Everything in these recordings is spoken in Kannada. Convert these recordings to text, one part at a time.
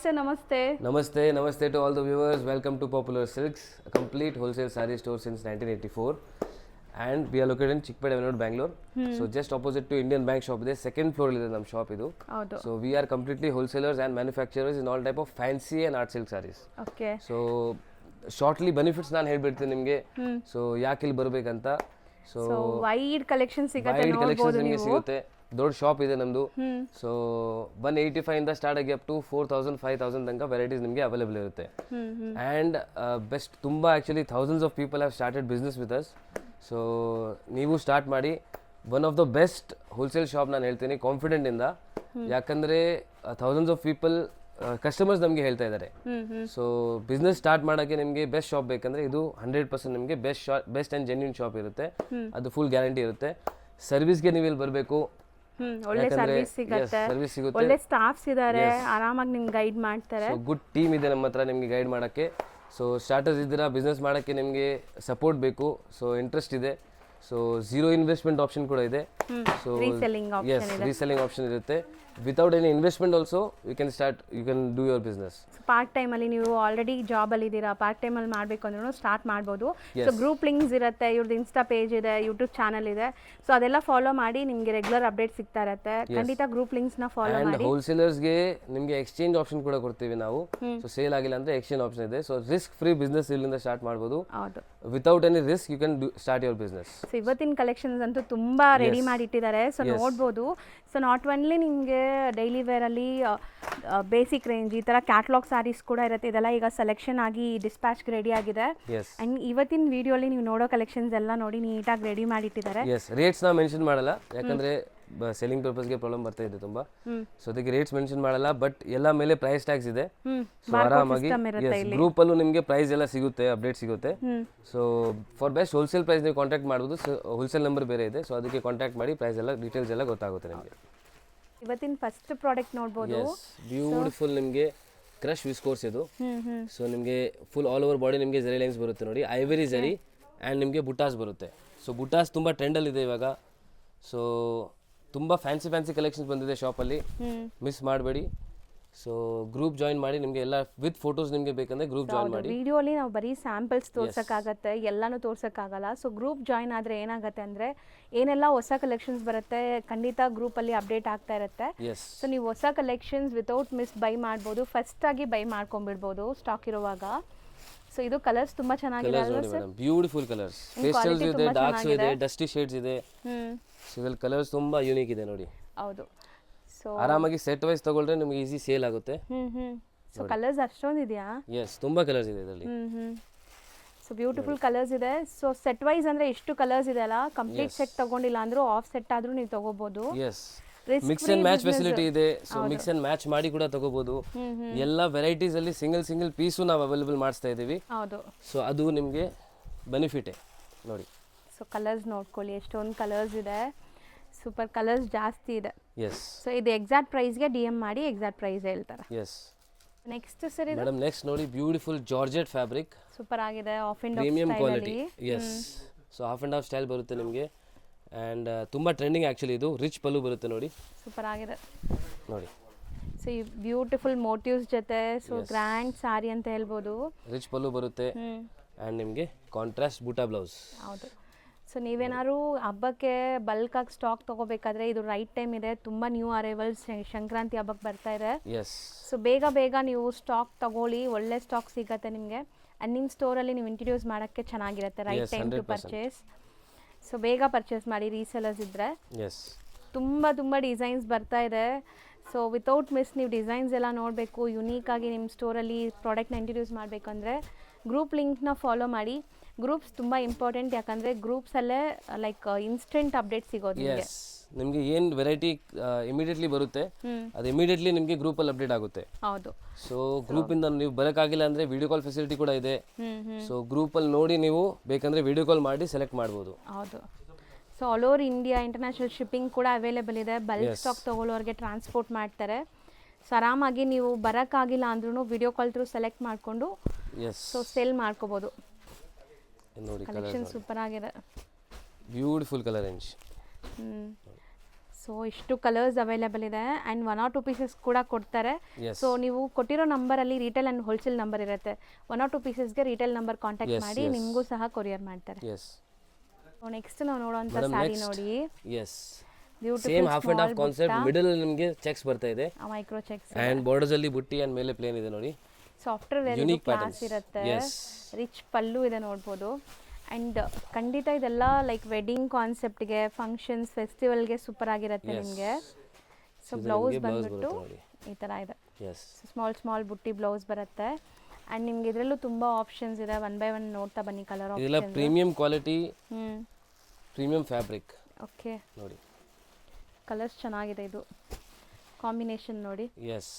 Sir, namaste. Namaste to all the viewers. Welcome to Popular Silks, a complete wholesale saree store since 1984. And we are located in Chickpet Avenue, Bangalore. So just opposite to Indian Bank shop ಇದೆ second floor ಇದೆ ನಮ್ಮ ಶಾಪ್ ಇದು. ಹೌದು. So we are completely wholesalers and manufacturers in all type of fancy and art silk sarees. Okay. So shortly benefits ನಾನು ಹೇಳ್ಬಿಡ್ತೀನಿ ನಿಮಗೆ. So ಯಾಕೆ ಇಲ್ಲಿ ಬರಬೇಕಂತ. So wide collection ಸಿಗುತ್ತೆ ವೈಡ್ ಕಲೆಕ್ಷನ್ಸ್ ನೋಡಬಹುದು ನಿಮಗೆ ನೀವು. ಸಿಗುತ್ತೆ. ದೊಡ್ಡ ಶಾಪ್ ಇದೆ ನಮ್ಮದು. ಸೊ 185 ಇಂದ ಸ್ಟಾರ್ಟ್ ಆಗಿ ಅಪ್ ಟು 4000 5000 ತನಕ ವೆರೈಟೀಸ್ ನಿಮಗೆ ಅವೈಲೇಬಲ್ ಇರುತ್ತೆ. ಆ್ಯಂಡ್ ಬೆಸ್ಟ್ ತುಂಬ actually thousands of people have started business with us. So ನೀವು ಸ್ಟಾರ್ಟ್ ಮಾಡಿ. One of the best wholesale shop ನಾನು ಹೇಳ್ತೀನಿ ಕಾನ್ಫಿಡೆಂಟಿಂದ. ಯಾಕಂದರೆ ಥೌಸಂಡ್ಸ್ ಆಫ್ ಪೀಪಲ್ ಕಸ್ಟಮರ್ಸ್ ನಮಗೆ ಹೇಳ್ತಾ ಇದ್ದಾರೆ. ಸೊ ಬಿಸ್ನೆಸ್ ಸ್ಟಾರ್ಟ್ ಮಾಡೋಕ್ಕೆ ನಿಮಗೆ ಬೆಸ್ಟ್ ಶಾಪ್ ಬೇಕಂದರೆ ಇದು 100% ನಿಮಗೆ ಬೆಸ್ಟ್ ಆ್ಯಂಡ್ ಜೆನ್ಯೂನ್ ಶಾಪ್ ಇರುತ್ತೆ. ಅದು ಫುಲ್ ಗ್ಯಾರಂಟಿ ಇರುತ್ತೆ. ಸರ್ವಿಸ್ಗೆ ನೀವು ಇಲ್ಲಿ ಬರಬೇಕು. ಒಳ್ಳೆ ಸರ್ವಿಸ್ ಸಿಗುತ್ತೆ, ಒಳ್ಳೆ ಸ್ಟಾಫ್ಸ್ ಇದ್ದಾರೆ, ಆರಾಮಾಗಿ ನಿಮ್ಗೆ ಗೈಡ್ ಮಾಡ್ತಾರೆ. ಸೊ ಗುಡ್ ಟೀಮ್ ಇದೆ ನಮ್ಮ ಹತ್ರ ನಿಮಗೆ ಗೈಡ್ ಮಾಡೋಕ್ಕೆ. ಸೊ ಸ್ಟಾರ್ಟರ್ಸ್ ಇದ್ದೀರಾ, ಬಿಸ್ನೆಸ್ ಮಾಡೋಕ್ಕೆ ನಿಮಗೆ ಸಪೋರ್ಟ್ ಬೇಕು, ಸೊ ಇಂಟ್ರೆಸ್ಟ್ ಇದೆ. ಸೊ ಝೀರೋ ಇನ್ವೆಸ್ಟ್ಮೆಂಟ್ ಆಪ್ಷನ್ ಕೂಡ ಇದೆ. ಸೊ ರೀಸೆಲ್ಲಿಂಗ್ ಆಪ್ಷನ್ ಇರುತ್ತೆ. Without any investment also you can do your business. Part ಟೈಮಲ್ಲಿ ನೀವು ಆಲ್ರೆಡಿ ಜಾಬಲ್ಲಿ ಇದ್ದೀರಾ, ಪಾರ್ಟ್ ಟೈಮಲ್ಲಿ ಮಾಡಬೇಕು ಅಂದ್ರೂ ಸ್ಟಾರ್ಟ್ ಮಾಡ್ಬೋದು. ಸೊ ಗ್ರೂಪ್ ಲಿಂಕ್ಸ್ ಇರುತ್ತೆ, ಇವ್ರದ್ದು ಇನ್ಸ್ಟಾ ಪೇಜ್ ಇದೆ, ಯೂಟ್ಯೂಬ್ ಚಾನಲ್ ಇದೆ. ಸೊ ಅದೆಲ್ಲ ಫಾಲೋ ಮಾಡಿ ನಿಮಗೆ ರೆಗ್ಯುಲರ್ ಅಪ್ಡೇಟ್ ಸಿಗ್ತಾ ಇರುತ್ತೆ. ಖಂಡಿತ ಗ್ರೂಪ್ ಲಿಂಕ್ಸ್ನ ಫಾಲೋ ಮಾಡಿ. ಹೋಲ್ಸೇಲರ್ಸ್ಗೆ ನಿಮಗೆ ಎಕ್ಸ್ಚೇಂಜ್ ಆಪ್ಷನ್ ಕೂಡ ಕೊಡ್ತೀವಿ ನಾವು. ಸೊ ಸೇಲ್ ಆಗಿಲ್ಲ ಅಂದರೆ ಎಕ್ಸ್ಚೇಂಜ್ ಆಪ್ಷನ್ ಇದೆ. ಸೊ ರಿಸ್ಕ್ ಫ್ರೀ ಬಿಸ್ನೆಸ್ ಇಲ್ಲಿಂದ ಸ್ಟಾರ್ಟ್ ಮಾಡ್ಬೋದು. ಹೌದು, without any risk you can start your business. So ಇವತ್ತಿನ ಕಲೆಕ್ಷನ್ಸ್ ಅಂತೂ ತುಂಬ ರೆಡಿ ಮಾಡಿಟ್ಟಿದ್ದಾರೆ. ಸೊ ನೋಡ್ಬೋದು. ಸೊ ನಾಟ್ ಓನ್ಲಿ ನಿಮಗೆ ಡೈಲಿ ವೇರಲ್ಲಿ ಬೇಸಿಕ್ ರೇಂಜ್ ಈ ಥರ ಕ್ಯಾಟ್ಲಾಗ್ ಸ್ಯಾರೀಸ್ ಕೂಡ ಇರುತ್ತೆ. ಇದೆಲ್ಲ ಈಗ ಸೆಲೆಕ್ಷನ್ ಆಗಿ ಡಿಸ್ಪ್ಯಾಚ್ಗೆ ರೆಡಿ ಆಗಿದೆ. ಆ್ಯಂಡ್ ಇವತ್ತಿನ ವಿಡಿಯೋಲಿ ನೀವು ನೋಡೋ ಕಲೆಕ್ಷನ್ಸ್ ಎಲ್ಲ ನೋಡಿ ನೀಟಾಗಿ ರೆಡಿ ಮಾಡಿಟ್ಟಿದ್ದಾರೆ. ರೇಟ್ಸ್ ನಾವು ಮೆನ್ಷನ್ ಮಾಡಲ್ಲ, ಯಾಕಂದರೆ ಸೆಲ್ಲಿಂಗ್ ಪರ್ಪಸ್ಗೆ ಪ್ರಾಬ್ಲಮ್ ಬರ್ತಾ ಇದೆ ತುಂಬ. ಸೊ ಅದಕ್ಕೆ ರೇಟ್ಸ್ ಮೆನ್ಷನ್ ಮಾಡಲ್ಲ, ಬಟ್ ಎಲ್ಲ ಮೇಲೆ ಪ್ರೈಸ್ ಟ್ಯಾಗ್ಸ್ ಇದೆ. ಸೊ ಆರಾಮಾಗಿ ಗ್ರೂಪಲ್ಲೂ ನಿಮಗೆ ಪ್ರೈಸ್ ಎಲ್ಲ ಸಿಗುತ್ತೆ, ಅಪ್ಡೇಟ್ ಸಿಗುತ್ತೆ. So for best wholesale price ನೀವು ಕಾಂಟ್ಯಾಕ್ಟ್ ಮಾಡ್ಬೋದು. ಹೋಲ್ಸೇಲ್ ನಂಬರ್ ಬೇರೆ ಇದೆ, ಸೊ ಅದಕ್ಕೆ ಕಾಂಟ್ಯಾಕ್ಟ್ ಮಾಡಿ ಪ್ರೈಸ್ ಎಲ್ಲ ಡೀಟೇಲ್ಸ್ ಎಲ್ಲ ಗೊತ್ತಾಗುತ್ತೆ ನಿಮಗೆ. ಇವತ್ತಿನ ಫಸ್ಟ್ ಪ್ರಾಡಕ್ಟ್ ನೋಡ್ಬೋದು. ಬ್ಯೂಟಿಫುಲ್ ನಿಮಗೆ ಕ್ರಶ್ ವಿಸ್ಕೋರ್ಸ್ ಇದು. ಸೊ ನಿಮಗೆ ಫುಲ್ ಆಲ್ ಓವರ್ ಬಾಡಿ ನಿಮಗೆ ಜರಿ ಲೈನ್ಸ್ ಬರುತ್ತೆ ನೋಡಿ, ಐವರಿ ಜರಿ ಆ್ಯಂಡ್ ನಿಮಗೆ ಬುಟಾಸ್ ಬರುತ್ತೆ. ಸೊ ಬುಟಾಸ್ ತುಂಬ ಟ್ರೆಂಡಲ್ಲಿದೆ ಇವಾಗ. ಸೊ ತುಂಬ ಫ್ಯಾನ್ಸಿ ಕಲೆಕ್ಷನ್ಸ್ ಬಂದಿದೆ ಶಾಪಲ್ಲಿ, ಮಿಸ್ ಮಾಡಬೇಡಿ. ಸೊ ಗ್ರೂಪ್ ಜಾಯಿನ್ ಮಾಡಿ, ನಿಮಗೆ ಎಲ್ಲ ವಿತ್ ಫೋಟೋಸ್ ನಿಮಗೆ ಬೇಕಂದ್ರೆ ಗ್ರೂಪ್ ಜಾಯಿನ್ ಮಾಡಿ. ವಿಡಿಯೋಲಿ ನಾವು ಬರೀ ಸ್ಯಾಂಪಲ್ಸ್ ತೋರ್ಸೋಕ್ಕಾಗತ್ತೆ, ಎಲ್ಲನೂ ತೋರ್ಸೋಕ್ಕಾಗಲ್ಲ. ಸೊ ಗ್ರೂಪ್ ಜಾಯಿನ್ ಆದರೆ ಏನಾಗುತ್ತೆ ಅಂದರೆ ಏನೆಲ್ಲ ಹೊಸ ಕಲೆಕ್ಷನ್ಸ್ ಬರುತ್ತೆ ಖಂಡಿತ ಗ್ರೂಪಲ್ಲಿ ಅಪ್ಡೇಟ್ ಆಗ್ತಾ ಇರುತ್ತೆ. ಸೊ ನೀವು ಹೊಸ ಕಲೆಕ್ಷನ್ಸ್ ವಿತೌಟ್ ಮಿಸ್ ಬೈ ಮಾಡ್ಬೋದು, ಫಸ್ಟಾಗಿ ಬೈ ಮಾಡ್ಕೊಂಡ್ಬಿಡ್ಬೋದು ಸ್ಟಾಕ್ ಇರುವಾಗ. ಸೊ ಇದು ಕಲರ್ಸ್ ತುಂಬ ಚೆನ್ನಾಗಿದೆ ಅಲ್ವಾ ಸರ್? ಬ್ಯೂಟಿಫುಲ್ ಕಲರ್ಸ್, ಪೇಸ್ಟಲ್ಸ್ ಇದೆ, ಡಾರ್ಕ್ಸ್ ಇದೆ, ಡಸ್ಟಿ ಶೇಡ್ಸ್ ಇದೆ. ಸಿವಿಲ್ ಕಲರ್ಸ್ ತುಂಬ ಯೂನಿಕ್ ಇದೆ ನೋಡಿ. ಹೌದು. ಸೊ ಆರಾಮಾಗಿ ಸೆಟ್ ವೈಸ್ ತಗೊಳ್ರೆ ನಿಮಗೆ ಈಸಿ ಸೇಲ್ ಆಗುತ್ತೆ. ಸೊ ಕಲರ್ಸ್ ಅಷ್ಟೊಂದು ಇದೆಯಾ? ಎಸ್, ತುಂಬ ಕಲರ್ಸ್ ಇದೆ ಇದರಲ್ಲಿ. ಸೊ ಬ್ಯೂಟಿಫುಲ್ ಕಲರ್ಸ್ ಇದೆ. ಸೊ ಸೆಟ್ ವೈಸ್ ಅಂದರೆ ಎಷ್ಟು ಕಲರ್ಸ್ ಇದೆ ಅಲ್ಲ, ಕಂಪ್ಲೀಟ್ ಸೆಟ್ ತಗೊಂಡಿಲ್ಲ ಅಂದ್ರೂ ಆಫ್ ಸೆಟ್ ಆದ್ರೂ ನೀವು ತಗೋಬಹುದು. Yes, mix and match facility ಇದೆ. ಸೊ ಮಿಕ್ಸ್ ಅಂಡ್ ಮ್ಯಾಚ್ ಮಾಡಿ ಕೂಡ ತಗೋಬಹುದು. ಎಲ್ಲ ವೆರೈಟೀಸ್ ಅಲ್ಲಿ ಸಿಂಗಲ್ ಪೀಸು ನಾವು ಅವೈಲೇಬಲ್ ಮಾಡಿಸ್ತಾ ಇದ್ದೀವಿ. ಹೌದು. ಸೊ ಅದು ನಿಮಗೆ ಬೆನಿಫಿಟೇ ನೋಡಿ. ಸೊ ಕಲರ್ಸ್ ನೋಡ್ಕೊಳ್ಳಿ, ಎಷ್ಟೊಂದು ಕಲರ್ಸ್ ಇದೆ, ಸೂಪರ್ ಕಲರ್ಸ್ ಜಾಸ್ತಿ ಇದೆ. ಎಸ್. ಸೊ ಇದು ಎಕ್ಸಾಕ್ಟ್ ಪ್ರೈಸ್ಗೆ DM ಮಾಡಿ ಎಕ್ಸಾಕ್ಟ್ ಪ್ರೈಸ್ ಹೇಳ್ತಾರೆ. ಎಸ್. ನೆಕ್ಸ್ಟ್ ಸರ್ ಇದು ಮೇಡಮ್, ನೆಕ್ಸ್ಟ್ ನೋಡಿ ಬ್ಯೂಟಿಫುಲ್ ಜಾರ್ಜೆಟ್ ಫ್ಯಾಬ್ರಿಕ್, ಸೂಪರ್ ಆಗಿದೆ, of and premium quality. Yes. So half and half style ಬರುತ್ತೆ ನಿಮಗೆ. ಆ್ಯಂಡ್ ತುಂಬ ಟ್ರೆಂಡಿಂಗ್ ಆ್ಯಕ್ಚುಲಿ ಇದು. ರಿಚ್ ಪಲ್ಲು ಬರುತ್ತೆ ನೋಡಿ, ಸೂಪರ್ ಆಗಿದೆ ನೋಡಿ. ಸೊ ಈ ಬ್ಯೂಟಿಫುಲ್ ಮೋಟಿವ್ಸ್ ಜೊತೆ ಸೊ ಗ್ರ್ಯಾಂಡ್ ಸಾರಿ ಅಂತ ಹೇಳ್ಬೋದು. ರಿಚ್ ಪಲ್ಲು ಬರುತ್ತೆ ಆ್ಯಂಡ್ ನಿಮಗೆ ಕಾಂಟ್ರಾಸ್ಟ್ ಬೂಟಾ ಬ್ಲೌಸ್. ಹೌದು. ಸೊ ನೀವೇನಾದ್ರು ಹಬ್ಬಕ್ಕೆ ಬಲ್ಕಾಗಿ ಸ್ಟಾಕ್ ತೊಗೋಬೇಕಾದ್ರೆ ಇದು ರೈಟ್ ಟೈಮ್ ಇದೆ. ತುಂಬ ನ್ಯೂ ಅರೈವಲ್ಸ್ ಸಂಕ್ರಾಂತಿ ಹಬ್ಬಕ್ಕೆ ಬರ್ತಾ ಇದೆ. ಸೊ ಬೇಗ ನೀವು ಸ್ಟಾಕ್ ತಗೊಳ್ಳಿ, ಒಳ್ಳೆ ಸ್ಟಾಕ್ ಸಿಗುತ್ತೆ ನಿಮಗೆ. ಆ್ಯಂಡ್ ನಿಮ್ಮ ಸ್ಟೋರಲ್ಲಿ ನೀವು ಇಂಟ್ರಡ್ಯೂಸ್ ಮಾಡೋಕ್ಕೆ ಚೆನ್ನಾಗಿರುತ್ತೆ. Right time to purchase. So ಬೇಗ ಪರ್ಚೇಸ್ ಮಾಡಿ, ರೀಸೆಲರ್ಸ್ ಇದ್ದರೆ. ತುಂಬ ಡಿಸೈನ್ಸ್ ಬರ್ತಾ ಇದೆ. ಸೊ ವಿತೌಟ್ ಮಿಸ್ ನೀವು ಡಿಸೈನ್ಸ್ ಎಲ್ಲ ನೋಡಬೇಕು, ಯುನೀಕಾಗಿ ನಿಮ್ಮ ಸ್ಟೋರಲ್ಲಿ ಪ್ರಾಡಕ್ಟ್ನ ಇಂಟ್ರಡ್ಯೂಸ್ ಮಾಡಬೇಕಂದ್ರೆ ಗ್ರೂಪ್ ಲಿಂಕ್ನ ಫಾಲೋ ಮಾಡಿ. ಗ್ರೂಪ್ಸ್ ತುಂಬ ಇಂಪಾರ್ಟೆಂಟ್, ಯಾಕಂದರೆ ಗ್ರೂಪ್ಸಲ್ಲೇ ಲೈಕ್ ಇನ್ಸ್ಟೆಂಟ್ ಅಪ್ಡೇಟ್ ಸಿಗೋದು ನಿಮಗೆ. ಏನು ವೆರೈಟಿ ಇಮಿಡಿಯೇಟ್ಲಿ ಬರುತ್ತೆ ಅದು ಇಮಿಡಿಯೇಟ್ಲಿ ನಿಮಗೆ ಗ್ರೂಪಲ್ಲಿ ಅಪ್ಡೇಟ್ ಆಗುತ್ತೆ. ಹೌದು. ಸೊ ಗ್ರೂಪಿಂದ ನೀವು ಬರೋಕ್ಕಾಗಿಲ್ಲ ಅಂದರೆ ವಿಡಿಯೋ ಕಾಲ್ ಫೆಸಿಲಿಟಿ ಕೂಡ ಇದೆ. ಸೊ ಗ್ರೂಪಲ್ಲಿ ನೋಡಿ ನೀವು ಬೇಕಂದರೆ ವಿಡಿಯೋ ಕಾಲ್ ಮಾಡಿ ಸೆಲೆಕ್ಟ್ ಮಾಡ್ಬೋದು. ಹೌದು. So all over India international shipping ಕೂಡ ಅವೈಲೇಬಲ್ ಇದೆ. ಬಲ್ಕ್ ಸ್ಟಾಕ್ ತೊಗೊಳ್ಳೋರಿಗೆ ಟ್ರಾನ್ಸ್ಪೋರ್ಟ್ ಮಾಡ್ತಾರೆ. ಸೊ ಆರಾಮಾಗಿ ನೀವು ಬರೋಕ್ಕಾಗಿಲ್ಲ ಅಂದ್ರೂ ವಿಡಿಯೋ ಕಾಲ್ ಥ್ರೂ ಸೆಲೆಕ್ಟ್ ಮಾಡಿಕೊಂಡು ಸೊ ಸೆಲ್ ಮಾಡ್ಕೋಬೋದು. ನೋಡಿ ಕಲೆಕ್ಷನ್ ಸೂಪರ್ ಆಗಿದೆ, ಬ್ಯೂಟಿಫುಲ್ ಕಲರ್ ರೇಂಜ್. ಸೊ ಇಷ್ಟು ಕಲರ್ಸ್ ಅವೈಲೇಬಲ್ ಇದೆ ಆ್ಯಂಡ್ 1 or 2 ಪೀಸಸ್ ಕೂಡ ಕೊಡ್ತಾರೆ. Yes. ಸೊ ನೀವು ಕೊಟ್ಟಿರೋ ನಂಬರಲ್ಲಿ ರಿಟೇಲ್ ಆ್ಯಂಡ್ ಹೋಲ್ಸೇಲ್ ನಂಬರ್ ಇರುತ್ತೆ. 1 or 2 ಪೀಸಸ್ಗೆ ರಿಟೇಲ್ ನಂಬರ್ ಕಾಂಟ್ಯಾಕ್ಟ್ Yes, ಮಾಡಿ yes. ನಿಮಗೂ ಸಹ ಕೊರಿಯರ್ ಮಾಡ್ತಾರೆ. ಎಸ್ ಸೊ ನೆಕ್ಸ್ಟ್ ನಾವು ನೋಡೋಂಥ Madam, ಸ್ಯಾರಿ next. ನೋಡಿ, S beautiful same half and half concept, middle ನಿಮಗೆ ಚೆಕ್ಸ್ ಬರ್ತಾ ಇದೆ ಮೈಕ್ರೋ ಚೆಕ್ಸ್ ಆ್ಯಂಡ್ ಬಾರ್ಡರ್ಸ್ ಅಲ್ಲಿ ಬುಟ್ಟಿ ಆ್ಯಂಡ್ ಮೇಲೆ ಪ್ಲೇನ್ ಇದೆ ನೋಡಿ. Software Unique class patterns. ಇರುತ್ತೆ, Yes. ರಿಚ್ ಪಲ್ಲು ಇದೆ ನೋಡ್ಬೋದು. ಆ್ಯಂಡ್ ಖಂಡಿತ ಇದೆಲ್ಲ ಲೈಕ್ ವೆಡ್ಡಿಂಗ್ ಕಾನ್ಸೆಪ್ಟ್ಗೆ, ಫಂಕ್ಷನ್ಸ್, ಫೆಸ್ಟಿವಲ್ಗೆ ಸೂಪರ್ ಆಗಿರುತ್ತೆ Yes. ನಿಮಗೆ. ಸೊ ಇದು ಬ್ಲೌಸ್ ನಿಮ್ಗೆ blouse ಬಂದ್ಬಿಟ್ಟು ಬರುತ್ತೆ ನೋಡಿ. ಈ ಥರ ಇದೆ, ಎಸ್ ಸ್ಮಾಲ್ ಬುಟ್ಟಿ ಬ್ಲೌಸ್ ಬರುತ್ತೆ. ಆ್ಯಂಡ್ ನಿಮ್ಗೆ ಇದರಲ್ಲೂ ತುಂಬ ಆಪ್ಷನ್ಸ್ ಇದೆ. 1 by 1 ನೋಡ್ತಾ ಬನ್ನಿ ಕಲರ್ ಇದೆಲ್ಲ ಆಪ್ಷನ್. ಪ್ರೀಮಿಯಂ ಕ್ವಾಲಿಟಿ, ಹ್ಞೂ ಪ್ರೀಮಿಯಂ ಫ್ಯಾಬ್ರಿಕ್ ಓಕೆ, ನೋಡಿ. ಕಲರ್ಸ್ ಚೆನ್ನಾಗಿದೆ. ಇದು ಕಾಂಬಿನೇಷನ್ ನೋಡಿ, ಎಸ್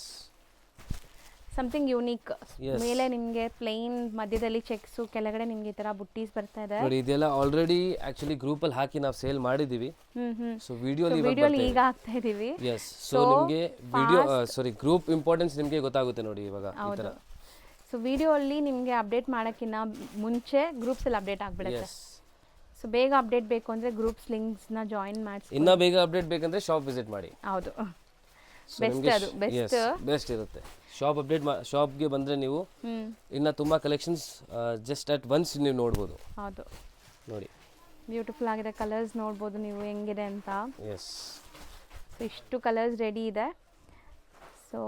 ಸಮಥಿಂಗ್ ಯೂನಿಕ್. Yes. ಮೇಲೆ ನಿಮಗೆ ಪ್ಲೈನ್, ಮಧ್ಯದಲ್ಲಿ ಚೆಕ್ಸು, ಕೆಳಗಡೆ ನಿಮ್ಗೆ ಈ ಥರ ಬುಟ್ಟೀಸ್ ಬರ್ತಾ ಇದೆ. ನೋಡಿ ಇದೆಲ್ಲ ಆಲ್ರೆಡಿ ಆಕ್ಚುಲಿ ಗ್ರೂಪ್ ಅಲ್ಲಿ ಹಾಕಿ ನಾವು ಸೇಲ್ ಮಾಡಿದೀವಿ. ಸೊ ವಿಡಿಯೋಲಿ ವಿಡಿಯೋಲಿ ಈಗ ಹಾಕ್ತಾ ಇದೀವಿ. ಎಸ್ ಸೊ ನಿಮಗೆ ವಿಡಿಯೋ ಗ್ರೂಪ್ ಇಂಪಾರ್ಟೆನ್ಸ್ ನಿಮಗೆ ಗೊತ್ತಾಗುತ್ತೆ ನೋಡಿ ಇವಾಗ ಈ ತರ. ಸೊ ವಿಡಿಯೋ ಅಲ್ಲಿ ನಿಮಗೆ ಅಪ್ಡೇಟ್ ಮಾಡೋಕ್ಕಿಂತ ಮುಂಚೆ ಗ್ರೂಪ್ಸಲ್ಲಿ ಅಪ್ಡೇಟ್ ಆಗಿಬಿಡುತ್ತೆ. ಎಸ್ ಸೊ ಬೇಗ ಅಪ್ಡೇಟ್ ಬೇಕು ಅಂದರೆ ಗ್ರೂಪ್ಸ್ ಲಿಂಕ್ಸ್ನ ಜಾಯಿನ್ ಮಾಡಿಸಿ. ಇನ್ನ ಬೇಗ ಅಪ್ಡೇಟ್ ಬೇಕಂದ್ರೆ ಶಾಪ್ ವಿಸಿಟ್ ಮಾಡಿ. ಹೌದು, So ಬೆಸ್ಟ್ ನಿಮ್ಗೆ ಅದು ಬೆಸ್ಟ್. ಬೆಸ್ಟ್ ಇರುತ್ತೆ. ಶಾಪ್ ಅಪ್ಡೇಟ್ ಶಾಪ್ಗೆ ಬಂದರೆ ನೀವು ಇನ್ನ ತುಂಬ ಕಲೆಕ್ಷನ್ಸ್ ಜಸ್ಟ್ ಅಟ್ ಒನ್ಸ್ ನೀವು ನೋಡ್ಬೋದು. ಹೌದು, ನೋಡಿ ಬ್ಯೂಟಿಫುಲ್ ಆಗಿದೆ. ಕಲರ್ಸ್ ನೋಡ್ಬೋದು ನೀವು ಹೆಂಗಿದೆ ಅಂತ. ಎಸ್ ಸೊ ಇಷ್ಟು ಕಲರ್ಸ್ ರೆಡಿ ಇದೆ. ಸೊ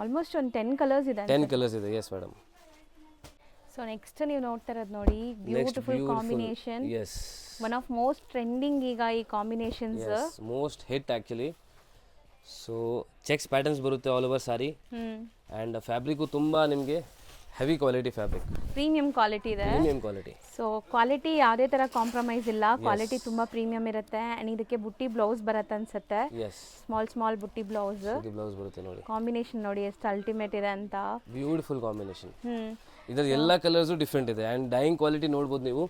ಆಲ್ಮೋಸ್ಟ್ ಒಂದು 10 ಕಲರ್ಸ್ ಇದೆ. 10 ಕಲರ್ಸ್ ಇದೆ. Yes madam. ಸೊ ನೆಕ್ಸ್ಟ್ ನೀವು ನೋಡ್ತಾ ಇರೋದು ನೋಡಿ, beautiful combination. Yes one of most trending ಈಗ ಈ combinations. Most hit actually. So checks patterns ಬರುತ್ತೆ all over sari and fabric ತುಂಬ ನಿಮಗೆ heavy quality fabric, premium quality ಇದೆ. Premium quality. ಸೊ ಕ್ವಾಲಿಟಿ ಯಾವುದೇ ಥರ ಕಾಂಪ್ರಮೈಸ್ ಇಲ್ಲ, ಕ್ವಾಲಿಟಿ ತುಂಬ ಪ್ರೀಮಿಯಂ ಇರುತ್ತೆ. ಆ್ಯಂಡ್ ಇದಕ್ಕೆ ಬುಟ್ಟಿ ಬ್ಲೌಸ್ ಬರುತ್ತೆ ಅನ್ಸುತ್ತೆ, ಎಸ್ ಸ್ಮಾಲ್ ಬುಟ್ಟಿ ಬ್ಲೌಸ್. ಬ್ಲೌಸ್ ಬರುತ್ತೆ ನೋಡಿ. ಕಾಂಬಿನೇಷನ್ ನೋಡಿ ಎಷ್ಟು ಅಲ್ಟಿಮೇಟ್ ಇದೆ ಅಂತ. Beautiful combination. ಹ್ಞೂ ಇದರ ಎಲ್ಲ ಕಲರ್ಸು ಡಿಫ್ರೆಂಟ್ ಇದೆ ಆ್ಯಂಡ್ ಡೈಯಿಂಗ್ ಕ್ವಾಲಿಟಿ ನೋಡ್ಬೋದು ನೀವು.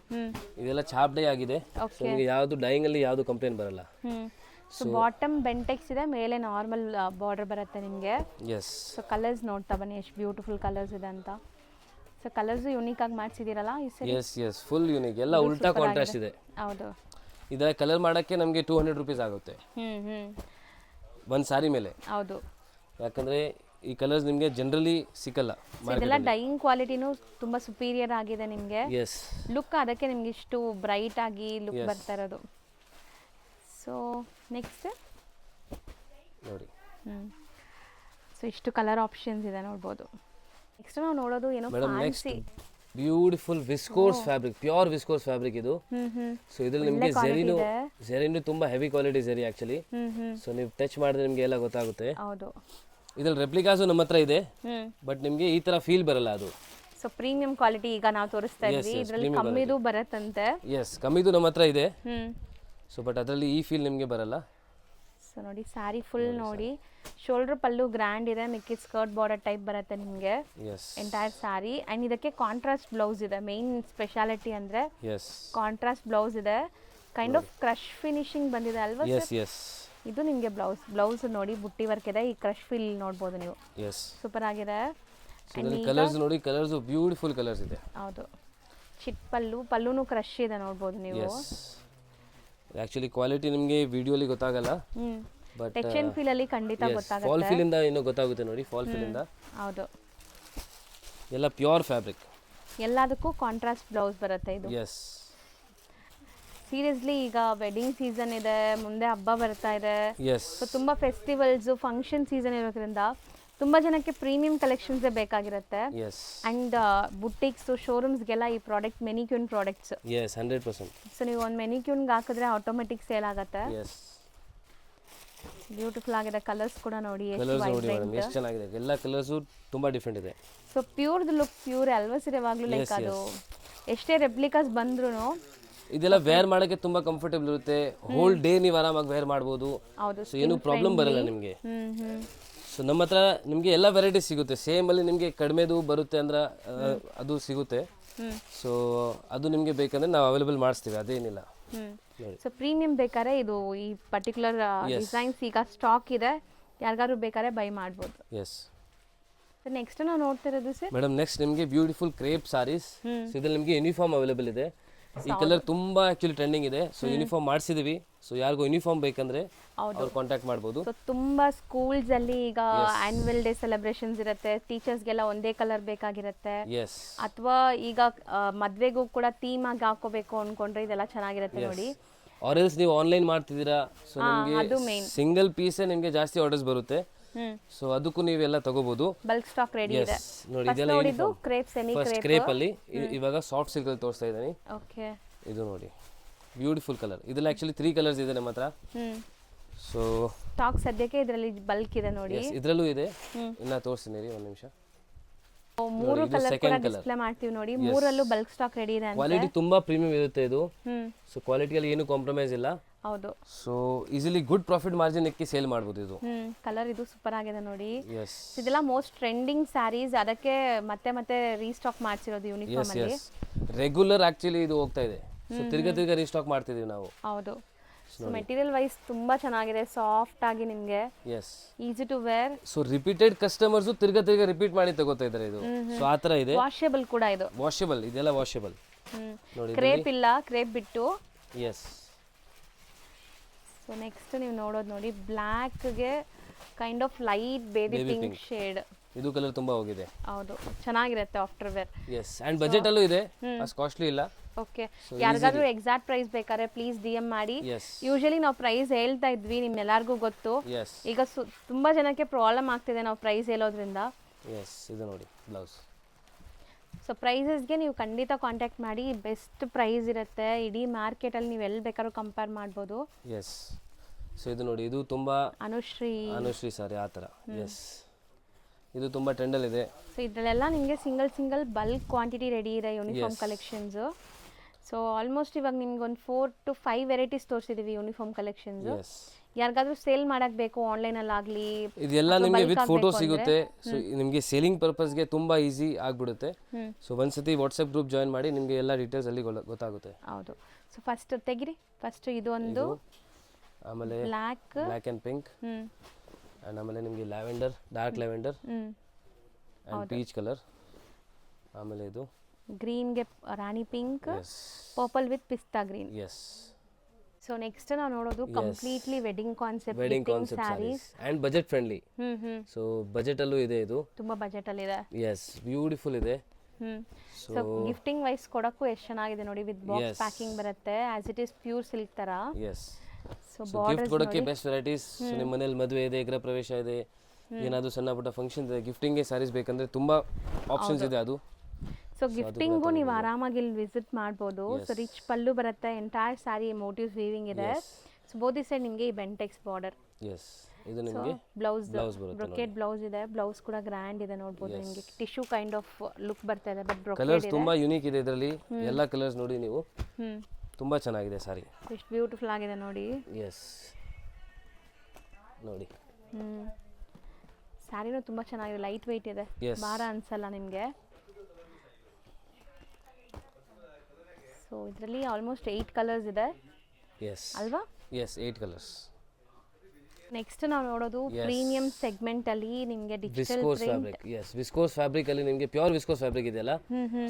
ಇದೆಲ್ಲ ಚಾಪ್ ಡೈ ಆಗಿದೆ. ಸೊ ನಿಮಗೆ ಯಾವುದು ಡೈಯಿಂಗಲ್ಲಿ ಯಾವುದು ಕಂಪ್ಲೇಂಟ್ ಬರಲ್ಲ. ಸೊ ಬಾಟಮ್ ಬೆಂಟೆಕ್ಸ್ ಇದೆ, ಮೇಲೆ ನಾರ್ಮಲ್ ಬಾರ್ಡರ್ ಬರುತ್ತೆ ನಿಮಗೆ. ಎಸ್ ಸೊ ಕಲರ್ಸ್ ನೋಡ್ತಾ ಬನ್ನಿ ಎಷ್ಟು ಬ್ಯೂಟಿಫುಲ್ ಕಲರ್ಸ್ ಇದೆ ಅಂತ. ಸೊ ಕಲರ್ಸು ಯೂನಿಕ್ ಆಗಿ ಮಾಡಿಸಿದ್ದೀರಲ್ಲ ಈ ಸರಿ. ಎಸ್ ಫುಲ್ ಯೂನಿಕ್, ಎಲ್ಲ ಉಲ್ಟಾ ಕಾಂಟ್ರಾಸ್ಟ್ ಇದೆ. ಹೌದು, ಇದರ ಕಲರ್ ಮಾಡೋಕ್ಕೆ ನಮಗೆ 200 rupees ಆಗುತ್ತೆ ಒಂದು ಸಾರಿ ಮೇಲೆ. ಹೌದು, ಯಾಕಂದರೆ ಈ ಕಲರ್ಸ್ ನಿಮಗೆ ಜನರಲಿ ಸಿಕ್ಕಲ್ಲ. ಇದೆಲ್ಲ ಡೈಯಿಂಗ್ ಕ್ವಾಲಿಟಿನೂ ತುಂಬ ಸುಪೀರಿಯರ್ ಆಗಿದೆ ನಿಮಗೆ. ಎಸ್ ಲುಕ್ ಅದಕ್ಕೆ ನಿಮ್ಗೆ ಇಷ್ಟು ಬ್ರೈಟ್ ಆಗಿ ಲುಕ್ ಬರ್ತಾ ಇರೋದು. ಸೊ ನೆಕ್ಸ್ಟ್ ನೋಡಿ. ಸೊ ಇಷ್ಟು ಕಲರ್ ಆಪ್ಷನ್ಸ್ ಇದೆ ನೋಡ್ಬೋದು. ನೆಕ್ಸ್ಟ್ ನಾವು ನೋಡೋದು ಏನೋ fancy beautiful viscose fabric, pure viscose fabric ಇದು. ಸೊ ಇದ್ರಲ್ಲಿ ನಿಮಗೆ ಜೆರಿನು ತುಂಬಾ heavy quality Jerry actually. So ನೀವು ಟಚ್ ಮಾಡಿದ್ರೆ ನಿಮಗೆ ಎಲ್ಲ ಗೊತ್ತಾಗುತ್ತೆ. ಹೌದು, ಇದ್ರಲ್ಲಿ ರೆಪ್ಲಿಕಾಸು ನಮ್ಮ ಹತ್ರ ಇದೆ, ಬಟ್ ನಿಮಗೆ ಈ ತರ ಫೀಲ್ ಬರಲ್ಲ ಅದು. ಸೊ ಪ್ರೀಮಿಯಂ ಕ್ವಾಲಿಟಿ ಈಗ ನಾವು ತೋರಿಸ್ತಾ ಇದ್ವಿ, ಇದರಲ್ಲಿ ಕಮ್ಮಿದು ಬರುತ್ತಂತೆ. ಎಸ್ ಕಮ್ಮಿದು ನಮ್ಮ ಹತ್ರ ಇದೆ. ಸೊ ಬಟ್ ಅದರಲ್ಲಿ ಈ ಫೀಲ್ ನಿಮಗೆ ಬರಲ್ಲ. ಸೊ ನೋಡಿ ಸ್ಯಾರಿ ಫುಲ್ ನೋಡಿ, ಶೋಲ್ಡರ್ ಪಲ್ಲು ಗ್ರ್ಯಾಂಡ್ ಇದೆ, ಮಿಕ್ಕಿದ ಸ್ಕರ್ಟ್ ಬಾರ್ಡರ್ ಟೈಪ್ ಬರುತ್ತೆ ನಿಮಗೆ ಎಂಟೈರ್ ಸ್ಯಾರಿ. ಆ್ಯಂಡ್ ಇದಕ್ಕೆ ಕಾಂಟ್ರಾಸ್ಟ್ ಬ್ಲೌಸ್ ಇದೆ. ಮೇನ್ ಸ್ಪೆಷಾಲಿಟಿ ಅಂದರೆ ಕಾಂಟ್ರಾಸ್ಟ್ ಬ್ಲೌಸ್ ಇದೆ. ಕೈಂಡ್ ಆಫ್ ಕ್ರಶ್ ಫಿನಿಶಿಂಗ್ ಬಂದಿದೆ ಅಲ್ವಾ ಸರ್? ಇದು ನಿಮಗೆ ಬ್ಲೌಸ್ ನೋಡಿ ಬುಟ್ಟಿ ವರ್ಕ್ ಇದೆ. ಈ ಕ್ರಶ್ ಫೀಲ್ ನೋಡ್ಬೋದು ನೀವು, ಸೂಪರ್ ಆಗಿದೆ. ಕಲರ್ಸ್ ನೋಡಿ, ಕಲರ್ಸ್ ಬ್ಯೂಟಿಫುಲ್ ಕಲರ್ಸ್ ಇದೆ. ಹೌದು, ಚಿಟ್ ಪಲ್ಲುನು ಕ್ರಶ್ ಇದೆ ನೋಡ್ಬೋದು ನೀವು. ಆಕ್ಚುಲಿ ಕ್ವಾಲಿಟಿ ನಿಮಗೆ ವಿಡಿಯೋಲಿ ಗೊತ್ತಾಗಲ್ಲ, ಬಟ್ ಟೆಕ್ಸ್ಚರ್ ಫೀಲ್ ಅಲ್ಲಿ ಖಂಡಿತ ಗೊತ್ತಾಗುತ್ತೆ. ಫಾಲ್ ಫೀಲ್ ಇಂದ ಏನೋ ಗೊತ್ತಾಗುತ್ತೆ ನೋಡಿ, ಫಾಲ್ ಫೀಲ್ ಇಂದ. ಹೌದು, ಎಲ್ಲ ಪ್ಯೂರ್ ಫ್ಯಾಬ್ರಿಕ್. ಎಲ್ಲದಕ್ಕೂ ಕಾಂಟ್ರಾಸ್ಟ್ ಬ್ಲೌಸ್ ಬರುತ್ತೆ ಇದು. ಎಸ್ ಸೀರಿಯಸ್ಲಿ ಈಗ ವೆಡ್ಡಿಂಗ್ ಸೀಸನ್ ಇದೆ, ಮುಂದೆ ಹಬ್ಬ ಬರ್ತಾ ಇದೆ. ಎಸ್ ಸೊ ತುಂಬ ಫೆಸ್ಟಿವಲ್ಸ್ ಫಂಕ್ಷನ್ ಸೀಸನ್ ಇರೋದ್ರಿಂದ ತುಂಬ ಜನಕ್ಕೆ ಪ್ರೀಮಿಯಂ ಕಲೆಕ್ಷನ್ಸೇ ಬೇಕಾಗಿರುತ್ತೆ. ಆ್ಯಂಡ್ ಬುಟ್ಟಿಕ್ಸು ಶೋರೂಮ್ಸ್ಗೆಲ್ಲ ಈ ಪ್ರಾಡಕ್ಟ್ ಮೆನಿಕ್ಯೂನ್ ಪ್ರಾಡಕ್ಟ್ಸ್. 100%. ಸೊ ನೀವು ಒಂದು ಮೆನಿಕ್ಯೂನ್ಗೆ ಹಾಕಿದ್ರೆ ಆಟೋಮೆಟಿಕ್ ಸೇಲ್ ಆಗುತ್ತೆ. ಬ್ಯೂಟಿಫುಲ್ ಆಗಿದೆ. ಕಲರ್ಸ್ ಕೂಡ ನೋಡಿ ಎಷ್ಟು ಚೆನ್ನಾಗಿದೆ. ಎಲ್ಲ ಕಲರ್ಸು ತುಂಬ ಡಿಫ್ರೆಂಟ್ ಇದೆ. ಸೊ ಪ್ಯೂರ್ದು ಲುಕ್ ಪ್ಯೂರ್ ಅಲ್ವಾ ಸರ್? ಯಾವಾಗಲೂ ಲೈಕ್ ಅದು ಎಷ್ಟೇ ರೆಪ್ಲಿಕಾಸ್ ಬಂದ್ರೂ ಇದೆಲ್ಲ ವೇರ್ ಮಾಡೋಕ್ಕೆ ತುಂಬ ಕಂಫರ್ಟೇಬಲ್ ಇರುತ್ತೆ. ಹೋಲ್ ಡೇ ನೀವು ಆರಾಮಾಗಿ ವೇರ್ ಮಾಡ್ಬೋದು. ಸೊ ಏನು ಪ್ರಾಬ್ಲಮ್ ಬರಲ್ಲ ನಿಮಗೆ. ಸೊ ನಮ್ಮ ಹತ್ರ ನಿಮಗೆ ಎಲ್ಲ ವೆರೈಟೀಸ್ ಸಿಗುತ್ತೆ. ಸೇಮಲ್ಲಿ ನಿಮಗೆ ಕಡಿಮೆದು ಬರುತ್ತೆ ಅಂದ್ರೆ ಅದು ಸಿಗುತ್ತೆ. ಸೊ ಅದು ನಿಮಗೆ ಬೇಕಂದ್ರೆ ನಾವು ಅವೈಲೇಬಲ್ ಮಾಡಿಸ್ತೀವಿ, ಅದೇನಿಲ್ಲ. ಸೊ ಪ್ರೀಮಿಯಂ ಬೇಕಾದ್ರೆ ಇದು ಈ ಪರ್ಟಿಕ್ಯುಲರ್ ಡಿಸೈನ್ಸ್ ಈಗ ಸ್ಟಾಕ್ ಇದೆ, ಯಾರಿಗಾದ್ರು ಬೇಕಾದ್ರೆ ಬೈ ಮಾಡ್ಬೋದು. ಎಸ್ ನೆಕ್ಸ್ಟ್ ನಾವು ನೋಡ್ತಿರೋದು ಸರ್ ಮೇಡಮ್, ನೆಕ್ಸ್ಟ್ ನಿಮಗೆ ಬ್ಯೂಟಿಫುಲ್ ಕ್ರೇಪ್ ಸಾರೀಸ್. ಸೊ ಇದ್ರಲ್ಲಿ ನಿಮಗೆ ಯೂನಿಫಾರ್ಮ್ ಅವೈಲೇಬಲ್ ಇದೆ. ಈ ಕಲರ್ ತುಂಬಾ ಆಕ್ಚುಲಿ ಟ್ರೆಂಡಿಂಗ್ ಇದೆ. ಸೊ ಯೂನಿಫಾರ್ಮ್ ಮಾಡಿಸಿದೀವಿ. ಸೊ ಯಾರಿಗೂ ಯೂನಿಫಾರ್ಮ್ ಬೇಕಂದ್ರೆ ಅವ್ರು ಕಾಂಟ್ಯಾಕ್ಟ್ ಮಾಡ್ಬೋದು. ಸೊ ತುಂಬಾ ಸ್ಕೂಲ್ಸ್ ಅಲ್ಲಿ ಈಗ ಆನ್ಯುವಲ್ ಡೇ ಸೆಲೆಬ್ರೇಷನ್ಸ್ ಇರುತ್ತೆ, ಟೀಚರ್ಸ್ಗೆಲ್ಲ ಒಂದೇ ಕಲರ್ ಬೇಕಾಗಿರುತ್ತೆ, ಎಸ್ ಅಥವಾ ಈಗ ಮದ್ವೆಗೂ ಕೂಡ ಥೀಮ್ ಆಗಿ ಹಾಕೋಬೇಕು ಅನ್ಕೊಂಡ್ರೆ ಇದೆಲ್ಲ ಚೆನ್ನಾಗಿರುತ್ತೆ ನೋಡಿ. ಆರ್ ಎಲ್ಸ್ ನೀವು ಆನ್ಲೈನ್ ಮಾಡ್ತಿದ್ದೀರಾ, ಸೊ ನಿಮಗೆ ಸಿಂಗಲ್ ಪೀಸೇ ನಿಮಗೆ ಜಾಸ್ತಿ ಆರ್ಡರ್ಸ್ ಬರುತ್ತೆ. ಸೊ ಅದಕ್ಕೂ ನೀವೆಲ್ಲ ತಗೋಬಹುದು. ಬಲ್ಕ್ ಸ್ಟಾಕ್ ರೆಡಿ ಇದೆ ನೋಡಿ. ಇದೆಲ್ಲ ನೋಡಿದ್ದು ಕ್ರೇಪ್ ಸೆಮಿ ಫಸ್ಟ್ ಕ್ರೇಪ್ ಅಲ್ಲಿ, ಇವಾಗ ಸಾಫ್ಟ್ ಸಿಲ್ಕ್ ಅಲ್ಲಿ ತೋರಿಸ್ತಾ ಇದ್ದೀನಿ. ಓಕೆ, ಇದು ನೋಡಿ ಬ್ಯೂಟಿಫುಲ್ ಕಲರ್. ಇದೆಲ್ಲ ಆಕ್ಚುಲಿ 3 ಕಲರ್ಸ್ ಇದೆ ನಮ್ಮ ಹತ್ರ. ಸೊ ಸ್ಟಾಕ್ ಸದ್ಯಕ್ಕೆ ಇದರಲ್ಲಿ ಬಲ್ಕ್ ಇದೆ ನೋಡಿ. ಇದರಲ್ಲೂ ಇದೆ, ಇನ್ನ ತೋರಿಸ್ತೀನಿ ರೀ, ಒಂದು ನಿಮಿಷ. 3 ಕಲರ್ ಕೂಡ ಡಿಸ್ಪ್ಲೇ ಮಾಡ್ತೀವಿ ನೋಡಿ. 3ರಲ್ಲೂ ಬಲ್ಕ್ ಸ್ಟಾಕ್ ರೆಡಿ ಇದೆ. ಕ್ವಾಲಿಟಿ ತುಂಬಾ ಪ್ರೀಮಿಯಂ ಇರುತ್ತೆ ಇದು. ಸೊ ಕ್ವಾಲಿಟಿಯಲ್ಲಿ ಏನು ಕಾಂಪ್ರಮೈಸ್ ಇಲ್ಲ. ಹೌದು. So easily good profit margin ಇಕ್ಕಿ ಸೇಲ್ ಮಾಡಬಹುದು ಇದು. ಕಲರ್ ಇದು ಸೂಪರ್ ಆಗಿದೆ ನೋಡಿ. ಎಸ್, ಇದೆಲ್ಲ ಮೋಸ್ಟ್ ಟ್ರೆಂಡಿಂಗ್ ಸ್ಯಾರೀಸ್, ಅದಕ್ಕೆ ಮತ್ತೆ ಮತ್ತೆ ರೀಸ್ಟಾಕ್ ಮಾಡ್ಸಿರೋದು ಯೂನಿಫಾರ್ಮ್ ಅಲ್ಲಿ. ರೆಗ್ಯುಲರ್ ಆಕ್ಚುಲಿ ಇದು ಹೋಗ್ತಾ ಇದೆ. ಸೊ ತಿರ್ಗಾ ರೀಸ್ಟಾಕ್ ಮಾಡ್ತಿದೀವಿ ನಾವು. ಹೌದು. ಸೊ ಮೆಟೀರಿಯಲ್ ವೈಸ್ ತುಂಬಾ ಚೆನ್ನಾಗಿದೆ, ಸಾಫ್ಟ್ ಆಗಿ ನಿಮಗೆ. Yes, easy to wear. So repeated customers ತಿರ್ಗಾ ರಿಪೀಟ್ ಮಾಡಿ ತಗೋತಾ ಇದ್ದಾರೆ ಇದು. ಸೊ ಆ ತರ ಇದೆ. ವಾಷೇಬಲ್ ಕೂಡ ಇದು. ವಾಷೇಬಲ್, ಇದೆಲ್ಲ ವಾಷೇಬಲ್ ನೋಡಿ. ಕ್ರೇಪ್ ಇಲ್ಲ, ಕ್ರೇಪ್ ಬಿಟ್ಟು. ಎಸ್. ಸೊ ನೆಕ್ಸ್ಟ್ ನೀವು ನೋಡೋದು ನೋಡಿ, ಬ್ಲ್ಯಾಕ್ ಗೆ kind of light baby pink shade. ಇದು ಕಲರ್ ತುಂಬಾ ಹೋಗಿದೆ. ಹೌದು, ಚೆನ್ನಾಗಿರುತ್ತೆ after wear. Yes, and budget ಅಲ್ಲೂ ಇದೆ, ಅಷ್ಟು ಕಾಸ್ಟ್ಲಿ ಇಲ್ಲ. ಓಕೆ, ಯಾರಿಗಾದ್ರೂ ಎಕ್ಸಾಕ್ಟ್ ಪ್ರೈಸ್ ಬೇಕಾದ್ರೆ ಪ್ಲೀಸ್ DM ಮಾಡಿ. ಯೂಶಲಿ ನಾವು ಪ್ರೈಸ್ ಹೇಳ್ತಾ ಇದ್ವಿ, ನಿಮ್ಮೆಲ್ಲರಿಗೂ ಗೊತ್ತು. ಈಗ ತುಂಬಾ ಜನಕ್ಕೆ ಪ್ರಾಬ್ಲಮ್ ಆಗ್ತಿದೆ ನಾವು ಪ್ರೈಸ್ ಹೇಳೋದ್ರಿಂದ. ಎಸ್, ಇದು ನೋಡಿ ಬ್ಲೌಸ್. ಸೊ ಪ್ರೈಸಸ್ಗೆ ನೀವು ಖಂಡಿತ ಕಾಂಟ್ಯಾಕ್ಟ್ ಮಾಡಿ, ಬೆಸ್ಟ್ ಪ್ರೈಸ್ ಇರುತ್ತೆ. ಇಡೀ ಮಾರ್ಕೆಟಲ್ಲಿ ನೀವು ಎಲ್ಲಿ ಬೇಕಾದ್ರೂ ಕಂಪೇರ್ ಮಾಡ್ಬೋದು. ಎಸ್. ಸೊ ಇದು ನೋಡಿ, ಇದು ತುಂಬಾ ಅನುಶ್ರೀ ಸಾರಿ ಆ ಥರ. ಎಸ್, ಇದು ತುಂಬಾ ಟ್ರೆಂಡಲ್ಲಿ ಇದೆ. ಸೊ ಇದರಲ್ಲೆಲ್ಲ ನಿಮಗೆ ಸಿಂಗಲ್ ಬಲ್ಕ್ ಕ್ವಾಂಟಿಟಿ ರೆಡಿ ಇದೆ ಯೂನಿಫಾರ್ಮ್ ಕಲೆಕ್ಷನ್ಸ್. ಸೊ ಆಲ್ಮೋಸ್ಟ್ ಇವಾಗ ನಿಮ್ಗೆ ಒಂದು 4 to 5 ವೆರೈಟೀಸ್ ತೋರಿಸಿದೀವಿ ಯೂನಿಫಾರ್ಮ್ ಕಲೆಕ್ಷನ್ಸ್. ಯಾರಿಗಾದ್ರೂ ಸೇಲ್ ಮಾಡಕ್ ಬೇಕು ಆನ್ಲೈನ್ ಅಲ್ಲಿ ಆಗ್ಲಿ, ಇದೆಲ್ಲ ನಿಮಗೆ ವಿತ್ ಫೋಟೋ ಸಿಗುತ್ತೆ. ಸೊ ನಿಮಗೆ ಸೇಲಿಂಗ್ ಪರ್ಪಸ್ಗೆ ತುಂಬಾ ಈಸಿ ಆಗ್ಬಿಡುತ್ತೆ. ಸೊ ಒಂದ್ಸತಿ ವಾಟ್ಸ್ಆಪ್ ಗ್ರೂಪ್ ಜಾಯಿನ್ ಮಾಡಿ, ನಿಮಗೆ ಎಲ್ಲ ಡೀಟೇಲ್ಸ್ ಅಲ್ಲಿ ಗೊತ್ತಾಗುತ್ತೆ. ಹೌದು. ಸೊ ಫಸ್ಟ್ ತೆಗಿರಿ. ಫಸ್ಟ್ ಇದು ಒಂದು, ಆಮೇಲೆ ಬ್ಲ್ಯಾಕ್ ಅಂಡ್ ಪಿಂಕ್, ಅಂಡ್ ಆಮೇಲೆ ನಿಮಗೆ lavender, dark lavender and peach colour, ಆಮೇಲೆ ಇದು ಗ್ರೀನ್ ಗೆ rani pink, purple with pista green. Yes. So next ನಾವು ನೋಡೋದು completely wedding concept sarees and budget friendly. So budget ಅಲ್ಲೂ ಇದೆ, ಇದು ತುಂಬಾ ಬಜೆಟ್ ಅಲ್ಲಿ ಇದೆ. ಎಸ್, ಬ್ಯೂಟಿಫುಲ್ ಇದೆ. ಸೊ ಗಿಫ್ಟಿಂಗ್ ವೈಸ್ ಕೊಡಕ್ಕೂ ಎಷ್ಟು ಚೆನ್ನಾಗಿದೆ ನೋಡಿ, ವಿತ್ ಬಾಕ್ಸ್ ಪ್ಯಾಕಿಂಗ್ ಬರುತ್ತೆ, as it is pure silk ತರ. ಎಸ್. ಸೊ ಗಿಫ್ಟ್ ಕೊಡಕ್ಕೆ ಬೆಸ್ಟ್ ವೆರೈಟೀಸ್. ನಿಮ್ಮ ಮನೇಲಿ ಮದುವೆ ಇದೆ, ಗೃಹ ಪ್ರವೇಶ ಇದೆ, ಏನಾದರೂ ಸಣ್ಣ ಪುಟ್ಟ ಫಂಕ್ಷನ್ ಇದೆ, ಗಿಫ್ಟಿಂಗ್ಗೆ ಸ್ಯಾರೀಸ್ ಬೇಕಂದ್ರೆ ತುಂಬಾ ಆಪ್ಷನ್ಸ್ ಇದೆ ಅದು. ಸೊ ಗಿಫ್ಟಿಂಗು ನೀವು ಆರಾಮಾಗಿ ಇಲ್ಲಿ ವಿಸಿಟ್ ಮಾಡ್ಬೋದು. ಸೊ ರಿಚ್ ಪಲ್ಲು ಬರುತ್ತೆ, ಎಂಟೈರ್ ಸ್ಯಾರಿ ಮೋಟಿವ್ಸ್ ವೀವಿಂಗ್ ಇದೆ. ಸೊ ಬೋದಿ ಸೈಡ್ ನಿಮಗೆ ಈ ಬೆಂಟೆಕ್ಸ್ ಬಾರ್ಡರ್. ಎಸ್, ಇದು ನಿಮಗೆ ಬ್ಲೌಸ್ ಬ್ರೊಕೇಡ್ ಬ್ಲೌಸ್ ಇದೆ. ಬ್ಲೌಸ್ ಕೂಡ ಗ್ರ್ಯಾಂಡ್ ಇದೆ ನೋಡಬಹುದು. ನಿಮಗೆ ಟಿಶ್ಯೂ ಕೈಂಡ್ ಆಫ್ ಲುಕ್ ಬರ್ತಾ ಇದೆ, ಬಟ್ ಬ್ರೊಕೇಡ್ ಕಲರ್ಸ್ ತುಂಬಾ ಯೂನಿಕ್ ಇದೆ ಇದರಲ್ಲಿ. ಎಲ್ಲ ಕಲರ್ಸ್ ನೋಡಿ ನೀವು, ತುಂಬಾ ಚೆನ್ನಾಗಿದೆ ಸಾರಿ. ಎಷ್ಟು ಬ್ಯೂಟಿಫುಲ್ ಆಗಿದೆ ನೋಡಿ. ಎಸ್, ನೋಡಿ ಸ್ಯಾರಿನೂ ತುಂಬಾ ಚೆನ್ನಾಗಿದೆ, ಲೈಟ್ ವೆಯ್ಟ್ ಇದೆ, ಭಾರ ಅನ್ಸಲ್ಲ ನಿಮಗೆ. ಸೊ ಇದರಲ್ಲಿ ಆಲ್ಮೋಸ್ಟ್ 8 ಕಲರ್ಸ್ ಇದೆ. ಎಸ್ ಅಲ್ವಾ? Yes, 8 colours. ನೆಕ್ಸ್ಟ್ ನಾವು ನೋಡೋದು ಪ್ರೀಮಿಯಂ ಸೆಗ್ಮೆಂಟ್ ಅಲ್ಲಿ ನಿಮಗೆ digital fabric. Yes, viscose fabric ಅಲ್ಲಿ ನಿಮಗೆ ಪ್ಯೂರ್ ವಿಸ್ಕೋಸ್ ಫ್ಯಾಬ್ರಿಕ್ ಇದೆಯಲ್ಲ,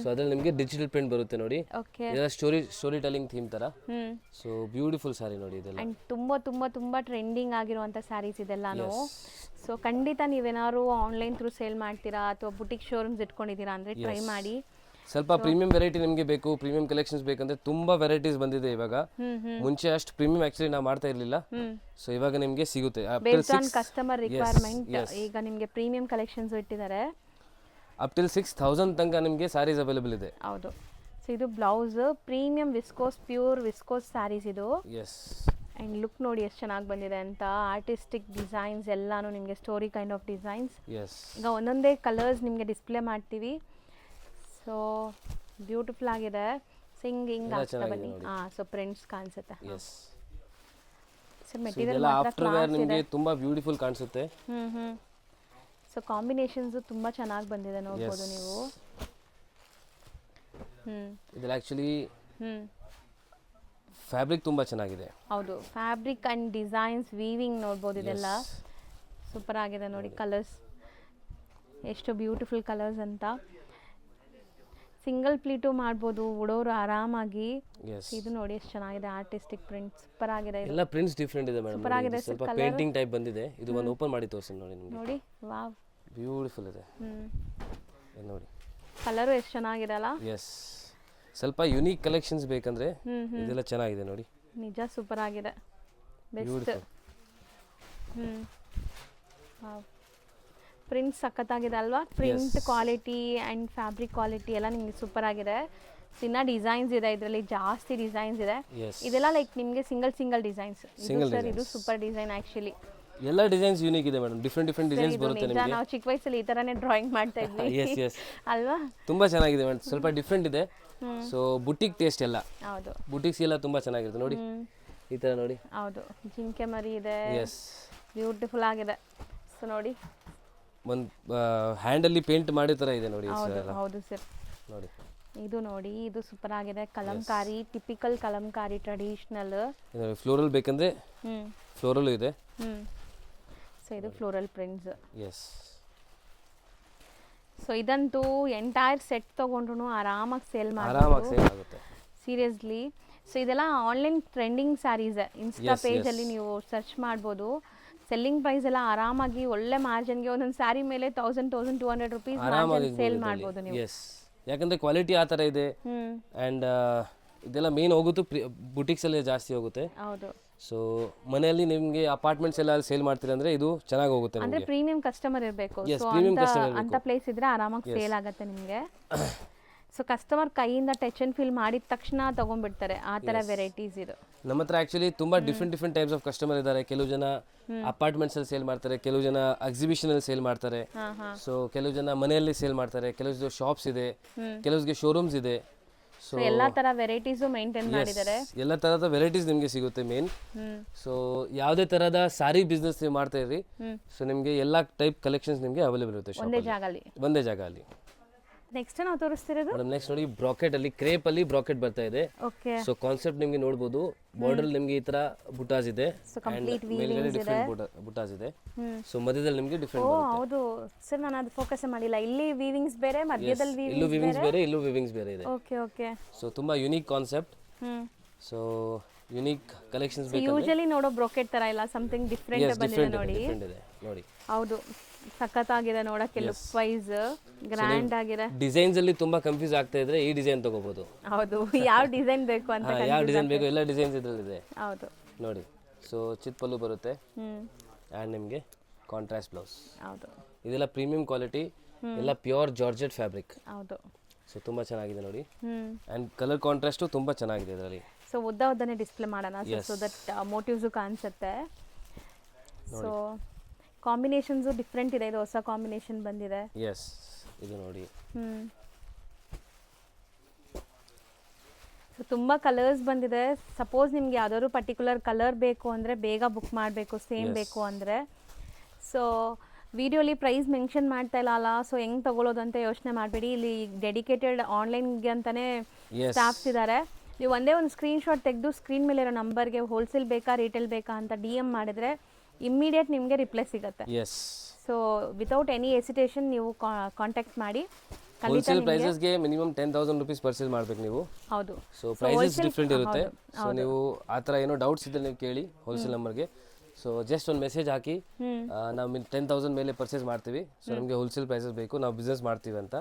ಸೊ ಅದರಲ್ಲಿ ನಿಮಗೆ ಡಿಜಿಟಲ್ ಪ್ರಿಂಟ್ ಬರುತ್ತೆ ನೋಡಿ. ಇದೆಲ್ಲ ಸ್ಟೋರಿ ಟೆಲ್ಲಿಂಗ್ ಥೀಮ್ ತರ. ಸೊ ಬ್ಯೂಟಿಫುಲ್ ಸಾರಿ ನೋಡಿ ಇದೆಲ್ಲ. ಅಂಡ್ ತುಂಬಾ ತುಂಬಾ ತುಂಬಾ ಟ್ರೆಂಡಿಂಗ್ ಆಗಿರುವಂತ ಸ್ಯಾರೀಸ್ ಇದೆಲ್ಲಾನು. ಸೊ ಖಂಡಿತ ನೀವೇನಾದ್ರು ಆನ್ಲೈನ್ ಥ್ರೂ ಸೇಲ್ ಮಾಡ್ತೀರಾ ಅಥವಾ ಬುಟಿಕ್ ಶೋರೂಮ್ಸ್ ಇಟ್ಕೊಂಡಿದ್ದೀರಾ ಅಂದ್ರೆ ಟ್ರೈ ಮಾಡಿ. ಸ್ವಲ್ಪ ಪ್ರೀಮಿಯಂ ವೆರೈಟಿ ನಿಮಗೆ ಬೇಕು, ಪ್ರೀಮಿಯಂ ಕಲೆಕ್ಷನ್ಸ್ ಬೇಕಂದ್ರೆ ತುಂಬಾ ವೆರೈಟೀಸ್ ಬಂದಿದೆ ಇವಾಗ. ಮುಂಚೆ ಅಷ್ಟು ಪ್ರೀಮಿಯಂ ಆಕ್ಚುಲಿ ನಾವು ಮಾಡ್ತಾ ಇರಲಿಲ್ಲ. ಸೊ ಇವಾಗ ನಿಮಗೆ ಸಿಗುತ್ತೆ ಬೇಸ್ಡ್ ಆನ್ ಕಸ್ಟಮರ್ ರಿಕ್ವೈರ್ಮೆಂಟ್. ಈಗ ನಿಮಗೆ ಪ್ರೀಮಿಯಂ ಕಲೆಕ್ಷನ್ಸ್ ಇಟ್ಟಿದ್ದಾರೆ. ಅಪ್ ಟಿಲ್ 6000 ತನಕ ನಿಮಗೆ ಸ್ಯಾರೀಸ್ ಅವೈಲೇಬಲ್ ಇದೆ. ಹೌದು. ಸೊ ಇದು blouse premium viscose, pure viscose sarees ಇದು. ಎಸ್. ಅಂಡ್ ಲುಕ್ ನೋಡಿ ಎಷ್ಟು ಚೆನ್ನಾಗಿ ಬಂದಿದೆ ಅಂತ. ಆರ್ಟಿಸ್ಟಿಕ್ ಡಿಸೈನ್ಸ್ ಎಲ್ಲಾನು ನಿಮಗೆ ಸ್ಟೋರಿ ಕೈಂಡ್ ಆಫ್ ಡಿಸೈನ್ಸ್. ಈಗ ಒಂದೊಂದೇ ಕಲರ್ಸ್ ನಿಮಗೆ ಡಿಸ್ಪ್ಲೇ ಮಾಡ್ತೀವಿ. ಸೊ ಬ್ಯೂಟಿಫುಲ್ ಆಗಿದೆ. ಹಿಂಗ್ ಆಗ್ತಾ ಬನ್ನಿ. ಸೊ ಪ್ರಿಂಟ್ಸ್ ಕಾಣಿಸುತ್ತೆ. ಸೊ ಮೆಟೀರಿಯಲ್ ಆಫ್ಟರ್ ವೇರ್ ನಿಮಗೆ ತುಂಬಾ ಬ್ಯೂಟಿಫುಲ್ ಕಾಣಿಸುತ್ತೆ. ಸೊ ಕಾಂಬಿನೇಷನ್ಸ್ ತುಂಬಾ ಚೆನ್ನಾಗಿ ಬಂದಿದೆ ನೋಡಬಹುದು ನೀವು. ಇದೆಲ್ಲ ಆಕ್ಚುಲಿ ಫ್ಯಾಬ್ರಿಕ್ ತುಂಬಾ ಚೆನ್ನಾಗಿದೆ. ಹೌದು, ಫ್ಯಾಬ್ರಿಕ್ ಅಂಡ್ ಡಿಸೈನ್ಸ್ ವೀವಿಂಗ್ ನೋಡಬಹುದು. ಇದೆಲ್ಲ ಸೂಪರ್ ಆಗಿದೆ ನೋಡಿ. ಕಲರ್ಸ್ ಎಷ್ಟು ಬ್ಯೂಟಿಫುಲ್ ಕಲರ್ಸ್ ಅಂತ. ಸಿಂಗಲ್ ಪ್ಲೀಟು ಮಾಡ್ಬೋದು ಉಡೋರು ಆರಾಮಾಗಿ. ಎಸ್ ಇದು ನೋಡಿ ಎಷ್ಟು ಚೆನ್ನಾಗಿದೆ, ಆರ್ಟಿಸ್ಟಿಕ್ ಪ್ರಿಂಟ್ ಸೂಪರ್ ಆಗಿದೆ ಇದು. ಎಲ್ಲ ಪ್ರಿಂಟ್ಸ್ ಡಿಫ್ರೆಂಟ್ ಇದೆ ಮೇಡಮ್. ಸೂಪರ್ ಆಗಿದೆ ಸ್ವಲ್ಪ ಪೇಂಟಿಂಗ್ ಟೈಪ್ ಬಂದಿದೆ. ಇದು ಒಂದು ಓಪನ್ ಮಾಡಿ ತೋರಿಸ್ತೀನಿ ನೋಡಿ ನಿಮಗೆ. ನೋಡಿ ವಾವ್, ಬ್ಯೂಟಿಫುಲ್ ಇದೆ ಇದು ನೋಡಿ. ಕಲರು ಎಷ್ಟು ಚೆನ್ನಾಗಿದೆ ಅಲ್ಲ. ಎಸ್, ಸ್ವಲ್ಪ ಯುನೀಕ್ ಕಲೆಕ್ಷನ್ಸ್ ಬೇಕಂದ್ರೆ ಇದೆಲ್ಲ ಚೆನ್ನಾಗಿದೆ ನೋಡಿ. ನಿಜ ಸೂಪರ್ ಆಗಿದೆ, ಬೆಸ್ಟ್. ವಾವ್, ಪ್ರಿಂಟ್ ಸಖತ್ತಾಗಿದೆ ಅಲ್ವಾ. Print quality and fabric quality ಎಲ್ಲ ನಿಮಗೆ ಸೂಪರ್ ಆಗಿದೆ. ಇನ್ನ ಡಿಸೈನ್ಸ್ ಇದೆ ಇದರಲ್ಲಿ, ಜಾಸ್ತಿ ಡಿಸೈನ್ಸ್ ಇದೆ. ಇದೆಲ್ಲ ಲೈಕ್ ನಿಮಗೆ ಸಿಂಗಲ್ ಡಿಸೈನ್ಸ್. ಸರ್ ಇದು ಸೂಪರ್ ಡಿಸೈನ್ ಆ್ಯಕ್ಚುಲಿ. ಎಲ್ಲ ಡಿಸೈನ್ಸ್ ಯೂನಿಕ್ ಇದೆ ಮೇಡಮ್. ಡಿಫ್ರೆಂಟ್ ಡಿಸೈನ್ಸ್ ಬರುತ್ತೆ ನಿಮಗೆ. ನಾವು ಚಿಕ್ಕ ವಯಸ್ಸಲ್ಲಿ ಈ ಥರನೇ ಡ್ರಾಯಿಂಗ್ ಮಾಡ್ತಾ ಇದ್ವಿ. ಎಸ್ ಎಸ್ ಅಲ್ವಾ. ತುಂಬ ಚೆನ್ನಾಗಿದೆ ಮೇಡಮ್, ಸ್ವಲ್ಪ ಡಿಫ್ರೆಂಟ್ ಇದೆ. ಸೊ ಬುಟಿಕ್ ಟೇಸ್ಟ್ ಎಲ್ಲ. ಹೌದು, ಬುಟಿಕ್ಸ್ ಎಲ್ಲ ತುಂಬ ಚೆನ್ನಾಗಿರುತ್ತೆ ನೋಡಿ. ಈ ಥರ ನೋಡಿ. ಹೌದು, ಜಿಂಕೆ ಮರಿ ಇದೆ. ಎಸ್, ಬ್ಯೂಟಿಫುಲ್ ಆಗಿದೆ. ಸೊ ನೋಡಿ, ಒಂದು ಹ್ಯಾಂಡಲ್ಲಿ ಪೇಂಟ್ ಮಾಡೋ ಥರ ಇದೆ ನೋಡಿ. ಹೌದು ಸರ್ ನೋಡಿ, ಇದು ನೋಡಿ, ಇದು ಸೂಪರ್ ಆಗಿದೆ. Kalamkari, typical Kalamkari traditional. Floral ಬೇಕಂದ್ರೆ ಫ್ಲೋರಲ್ ಇದೆ. ಸೊ ಇದು ಫ್ಲೋರಲ್ ಪ್ರಿಂಟ್ಸ್. ಎಸ್, ಸೊ ಇದಂತೂ ಎಂಟೈರ್ ಸೆಟ್ ತೊಗೊಂಡ್ರು ಆರಾಮಾಗಿ ಸೇಲ್ ಆಗುತ್ತೆ ಸೀರಿಯಸ್ಲಿ. ಸೊ ಇದೆಲ್ಲ ಆನ್ಲೈನ್ ಟ್ರೆಂಡಿಂಗ್ ಸ್ಯಾರೀಸ್. ಇನ್ಸ್ಟಾ ಪೇಜಲ್ಲಿ ನೀವು ಸರ್ಚ್ ಮಾಡ್ಬೋದು. ಸೆಲ್ಲಿಂಗ್ ಪ್ರೈಸ್ ಎಲ್ಲ ಆರಾಮಾಗಿ ಒಳ್ಳೆ ಮಾರ್ಜಿನ್ಗೆ ಒಂದೊಂದು ಸ್ಯಾರಿ ಮೇಲೆ 1000-1200 ರುಪೀಸ್ ಸೇಲ್ ಮಾಡ್ಬೋದು ನೀವು. ಎಸ್, ಯಾಕಂದ್ರೆ ಕ್ವಾಲಿಟಿ ಆ ಥರ ಇದೆ. ಆ್ಯಂಡ್ ಇದೆಲ್ಲ ಮೇನ್ ಹೋಗುತ್ತೆ ಬುಟಿಕ್ಸ್ ಅಲ್ಲಿ ಜಾಸ್ತಿ ಹೋಗುತ್ತೆ. ಹೌದು. ಸೊ ಮನೆಯಲ್ಲಿ ನಿಮಗೆ ಅಪಾರ್ಟ್ಮೆಂಟ್ಸ್ ಎಲ್ಲ ಸೇಲ್ ಮಾಡ್ತೀರಾ ಅಂದ್ರೆ ಇದು ಚೆನ್ನಾಗಿ ಹೋಗುತ್ತೆ. ಅಂದ್ರೆ ಪ್ರೀಮಿಯಂ ಕಸ್ಟಮರ್ ಇರಬೇಕು. ಅಂತ ಪ್ಲೇಸ್ ಇದ್ರೆ ಆರಾಮಾಗಿ ಸೇಲ್ ಆಗುತ್ತೆ ನಿಮಗೆ. ಸೊ ಕಸ್ಟಮರ್ ಕೈಯಿಂದ ಟಚ್ ಅಂಡ್ ಫೀಲ್ ಮಾಡಿದ ತಕ್ಷಣ ತಗೊಂಡ್ಬಿಡ್ತಾರೆ, ಆ ಥರ ವೆರೈಟೀಸ್ ಇದು. ನಮ್ಮ ಹತ್ರ ಆ್ಯಕ್ಚುಲಿ ತುಂಬ ಡಿಫ್ರೆಂಟ್ ಟೈಪ್ಸ್ ಆಫ್ ಕಸ್ಟಮರ್ ಇದ್ದಾರೆ. ಕೆಲವು ಜನ ಅಪಾರ್ಟ್ಮೆಂಟ್ಸ್ ಅಲ್ಲಿ ಸೇಲ್ ಮಾಡ್ತಾರೆ, ಕೆಲವು ಜನ ಎಕ್ಸಿಬಿಷನ್ ಅಲ್ಲಿ ಸೇಲ್ ಮಾಡ್ತಾರೆ. ಸೊ ಕೆಲವು ಜನ ಮನೆಯಲ್ಲಿ ಸೇಲ್ ಮಾಡ್ತಾರೆ, ಕೆಲವು ಶಾಪ್ಸ್ ಇದೆ, ಕೆಲವ್ರಿಗೆ ಶೋರೂಮ್ಸ್ ಇದೆ. ಸೊ ಎಲ್ಲಾ ತರ ವೆರೈಟೀಸು ಮೇಂಟೈನ್ ಮಾಡಿದ್ದಾರೆ. ಎಲ್ಲ ತರದ ವೆರೈಟೀಸ್ ನಿಮಗೆ ಸಿಗುತ್ತೆ ಮೇನ್. ಸೊ ಯಾವುದೇ ತರಹದ ಸಾರಿ ಬಿಸ್ನೆಸ್ ನೀವು ಮಾಡ್ತಾ ಇರಿ, ಸೊ ನಿಮಗೆ ಎಲ್ಲ ಟೈಪ್ ಕಲೆಕ್ಷನ್ಸ್ ನಿಮಗೆ ಅವೈಲೇಬಲ್ ಇರುತ್ತೆ ಒಂದೇ ಜಾಗ ಅಲ್ಲಿ. ನೆಕ್ಸ್ಟ್ ನಾವು ತೋರಿಸ್ತಿರೋದು ಮೇಡಮ್, ನೆಕ್ಸ್ಟ್ ನೋಡಿ ಬ್ರಾಕೆಟ್ ಅಲ್ಲಿ, ಕ್ರೇಪ್ ಅಲ್ಲಿ ಬ್ರಾಕೆಟ್ ಬರ್ತಾ ಇದೆ. ಸೊ ಕಾನ್ಸೆಪ್ಟ್ ನಿಮಗೆ ನೋಡಬಹುದು. ಬಾರ್ಡರ್ ನಿಮಗೆ ಈ ತರ ಬುಟಾಸ್ ಇದೆ, ಮೇಲ್ಗಡೆ ಡಿಫರೆಂಟ್ ಬುಟಾಸ್ ಇದೆ. ಸೊ ಮಧ್ಯದಲ್ಲಿ ನಿಮಗೆ ಡಿಫರೆಂಟ್ ಬರುತ್ತೆ. ಹೌದು ಸರ್, ನಾನು ಅದು ಫೋಕಸ್ ಮಾಡಿಲ್ಲ. ಇಲ್ಲಿ ವೀವಿಂಗ್ಸ್ ಬೇರೆ, ಮಧ್ಯದಲ್ಲಿ ಇಲ್ಲೂ ವಿವಿಂಗ್ಸ್ ಬೇರೆ, ಇಲ್ಲೂ ವಿವಿಂಗ್ಸ್ ಬೇರೆ ಇದೆ. Okay okay. ಸೊ ತುಂಬಾ unique concept. So unique collections ಬೇಕು. ಯೂಶುವಲಿ ನೋಡೋ ಬ್ರೋಕೆಟ್ ತರ ಇಲ್ಲ, ಸಮಥಿಂಗ್ ಡಿಫರೆಂಟ್ ಬಂದಿದೆ ನೋಡಿ. ನೋಡಿ, ಹೌದು, ಸಖತ್ತಾಗಿದೆ ನೋಡಕ್ಕೆ. ಲುಕ್ ವೈಸ್ ಗ್ರ್ಯಾಂಡ್ ಆಗಿದೆ. ಡಿಸೈನ್ಸ್ ಅಲ್ಲಿ ತುಂಬಾ ಕನ್ಫ್ಯೂಸ್ ಆಗ್ತಾ ಇದ್ರೆ ಈ ಡಿಸೈನ್ ತಗೋಬಹುದು. ಹೌದು, ಯಾವ ಡಿಸೈನ್ ಬೇಕು ಅಂತ. ಯಾವ ಡಿಸೈನ್ ಬೇಕು, ಎಲ್ಲ ಡಿಸೈನ್ಸ್ ಇದರಲ್ಲಿದೆ. ಹೌದು ನೋಡಿ. ಸೊ ಚಿತ್ ಪಲ್ಲು ಬರುತ್ತೆ ಆ್ಯಂಡ್ ನಿಮಗೆ ಕಾಂಟ್ರಾಸ್ಟ್ ಬ್ಲೌಸ್. ಹೌದು, ಇದೆಲ್ಲ ಪ್ರೀಮಿಯಂ ಕ್ವಾಲಿಟಿ, ಎಲ್ಲ ಪ್ಯೂರ್ ಜಾರ್ಜೆಟ್ ಫ್ಯಾಬ್ರಿಕ್. ಹೌದು. ಸೊ ತುಂಬಾ ಚೆನ್ನಾಗಿದೆ ನೋಡಿ. ಆ್ಯಂಡ್ ಕಲರ್ ಕಾಂಟ್ರಾಸ್ಟು ತುಂಬಾ ಚೆನ್ನಾಗಿದೆ ಇದರಲ್ಲಿ. ಸೊ ಉದ್ದನೇ ಡಿಸ್ಪ್ಲೇ ಮಾಡೋಣ ಸೊ ದಟ್ ಮೋಟಿವ್ಸು ಕಾಣಿಸುತ್ತೆ. ಸೊ ಕಾಂಬಿನೇಷನ್ಸು ಡಿಫ್ರೆಂಟ್ ಇದೆ. ಇದು ಹೊಸ ಕಾಂಬಿನೇಷನ್ ಬಂದಿದೆ. ಎಸ್, ಇದು ನೋಡಿ. ಸೊ ತುಂಬ ಕಲರ್ಸ್ ಬಂದಿದೆ. ಸಪೋಸ್ ನಿಮ್ಗೆ ಯಾವ್ದಾದ್ರು ಪರ್ಟಿಕ್ಯುಲರ್ ಕಲರ್ ಬೇಕು ಅಂದರೆ ಬೇಗ ಬುಕ್ ಮಾಡಬೇಕು, ಸೇಮ್ ಬೇಕು ಅಂದರೆ. ಸೊ ವಿಡಿಯೋಲಿ ಪ್ರೈಸ್ ಮೆನ್ಷನ್ ಮಾಡ್ತಾ ಇಲ್ಲ ಅಲ್ಲ, ಸೊ ಹೆಂಗೆ ತಗೊಳ್ಳೋದು ಅಂತ ಯೋಚನೆ ಮಾಡಬೇಡಿ. ಇಲ್ಲಿ ಡೆಡಿಕೇಟೆಡ್ ಆನ್ಲೈನ್ಗೆ ಅಂತಲೇ ಸ್ಟಾಫ್ಸ್ ಇದ್ದಾರೆ. ನೀವು ಒಂದೇ ಒಂದು ಸ್ಕ್ರೀನ್ಶಾಟ್ ತೆಗೆದು ಸ್ಕ್ರೀನ್ ಮೇಲೆ ಇರೋ ನಂಬರ್ಗೆ ಹೋಲ್ಸೇಲ್ ಬೇಕಾ ರಿಟೇಲ್ ಬೇಕಾ ಅಂತ DM ಮಾಡಿದರೆ ಇಮ್ಮಿಡಿಯೇಟ್ ನಿಮಗೆ ರಿಪ್ಲೈ ಸಿಗುತ್ತೆ. ಸೊ ವಿತೌಟ್ ಎನಿ ಎಸಿಟೇಷನ್ ನೀವು ಕಾಂಟ್ಯಾಕ್ಟ್ ಮಾಡಿ. ಹೋಲ್ಸೇಲ್ ಪ್ರೈಸಸ್ಗೆ ಮಿನಿಮಮ್ 10,000 ರುಪೀಸ್ ಪರ್ಚೇಸ್ ಮಾಡಬೇಕು ನೀವು. ಹೌದು. ಸೊ ಪ್ರೈಸಸ್ ಡಿಫ್ರೆಂಟ್ ಇರುತ್ತೆ. ಸೊ ನೀವು ಆ ಥರ ಏನೋ ಡೌಟ್ಸ್ ಇದ್ದರೆ ನೀವು ಕೇಳಿ ಹೋಲ್ಸೇಲ್ ನಂಬರ್ಗೆ. ಸೊ ಜಸ್ಟ್ ಒಂದು ಮೆಸೇಜ್ ಹಾಕಿ, ನಾವು 10,000 ಮೇಲೆ ಪರ್ಚೇಸ್ ಮಾಡ್ತೀವಿ, ಸೊ ನಮಗೆ ಹೋಲ್ಸೇಲ್ ಪ್ರೈಸಸ್ ಬೇಕು, ನಾವು ಬಿಸ್ನೆಸ್ ಮಾಡ್ತೀವಿ ಅಂತ.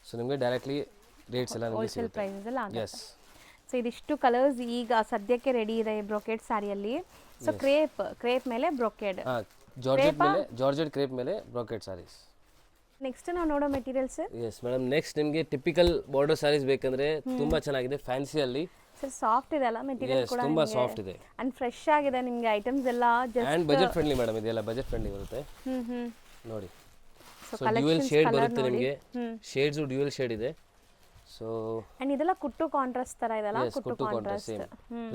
ಸೊ ನಿಮಗೆ ಡೈರೆಕ್ಟ್ಲಿ ರೇಟ್ಸ್ ಎಲ್ಲ ನಿಮಗೆ ಹೋಲ್ಸೇಲ್ ಪ್ರೈಸಸ್ ಎಲ್ಲ ಆಗುತ್ತೆ. ಎಸ್. ಸೊ ಇದಿಷ್ಟು ಕಲರ್ಸ್ ಈಗ ಸದ್ಯಕ್ಕೆ ರೆಡಿ ಇದೆ ಬ್ರೊಕೆಟ್ ಸ್ಯಾರಿಯಲ್ಲಿ. ಸೊ ಕ್ರೇಪ್ ಮೇಲೆ ಬ್ರೊಕೆಡ್, ಜಾರ್ಜೆಟ್ ಕ್ರೇಪ್ ಮೇಲೆ ಬ್ರೊಕೆಟ್ ಸ್ಯಾರೀಸ್. ನೆಕ್ಸ್ಟ್ ನಾವು ನೋಡೋ material sir. Yes madam, next ನಿಮಗೆ ಟಿಪಿಕಲ್ ಬಾರ್ಡರ್ ಸ್ಯಾರೀಸ್ ಬೇಕಂದ್ರೆ ತುಂಬಾ ಚೆನ್ನಾಗಿದೆ ಫ್ಯಾನ್ಸಿ ಅಲ್ಲಿ. ಸರ್ ಸಾಫ್ಟ್ ಇದೆ ಅಲ್ಲ ಮೆಟೀರಿಯಲ್ ಕೂಡ, ತುಂಬಾ ಸಾಫ್ಟ್ ಇದೆ ಅಂಡ್ ಫ್ರೆಶ್ ಆಗಿದೆ. ನಿಮಗೆ ಐಟಮ್ಸ್ ಎಲ್ಲ ಅಂಡ್ ಬಜೆಟ್ ಫ್ರೆಂಡ್ಲಿ ಮೇಡಮ್, ಇದೆಲ್ಲ ಬಜೆಟ್ ಫ್ರೆಂಡ್ಲಿ ಬರುತ್ತೆ. ನೋಡಿ, ಸೊ ಡ್ಯುಯಲ್ ಶೇಡ್ ಬರುತ್ತೆ ನಿಮಗೆ. ಶೇಡ್ಸ್ ಡ್ಯುಯಲ್ ಶೇಡ್ ಇದೆ. ಸೊ ಅಂಡ್ ಇದೆಲ್ಲ ಕುಟ್ಟು ಕಾಂಟ್ರಾಸ್ಟ್ ತರ ಇದೆಲ್ಲ, ಕುಟ್ಟು ಕಾಂಟ್ರಾಸ್ಟ್ ಸೇಮ್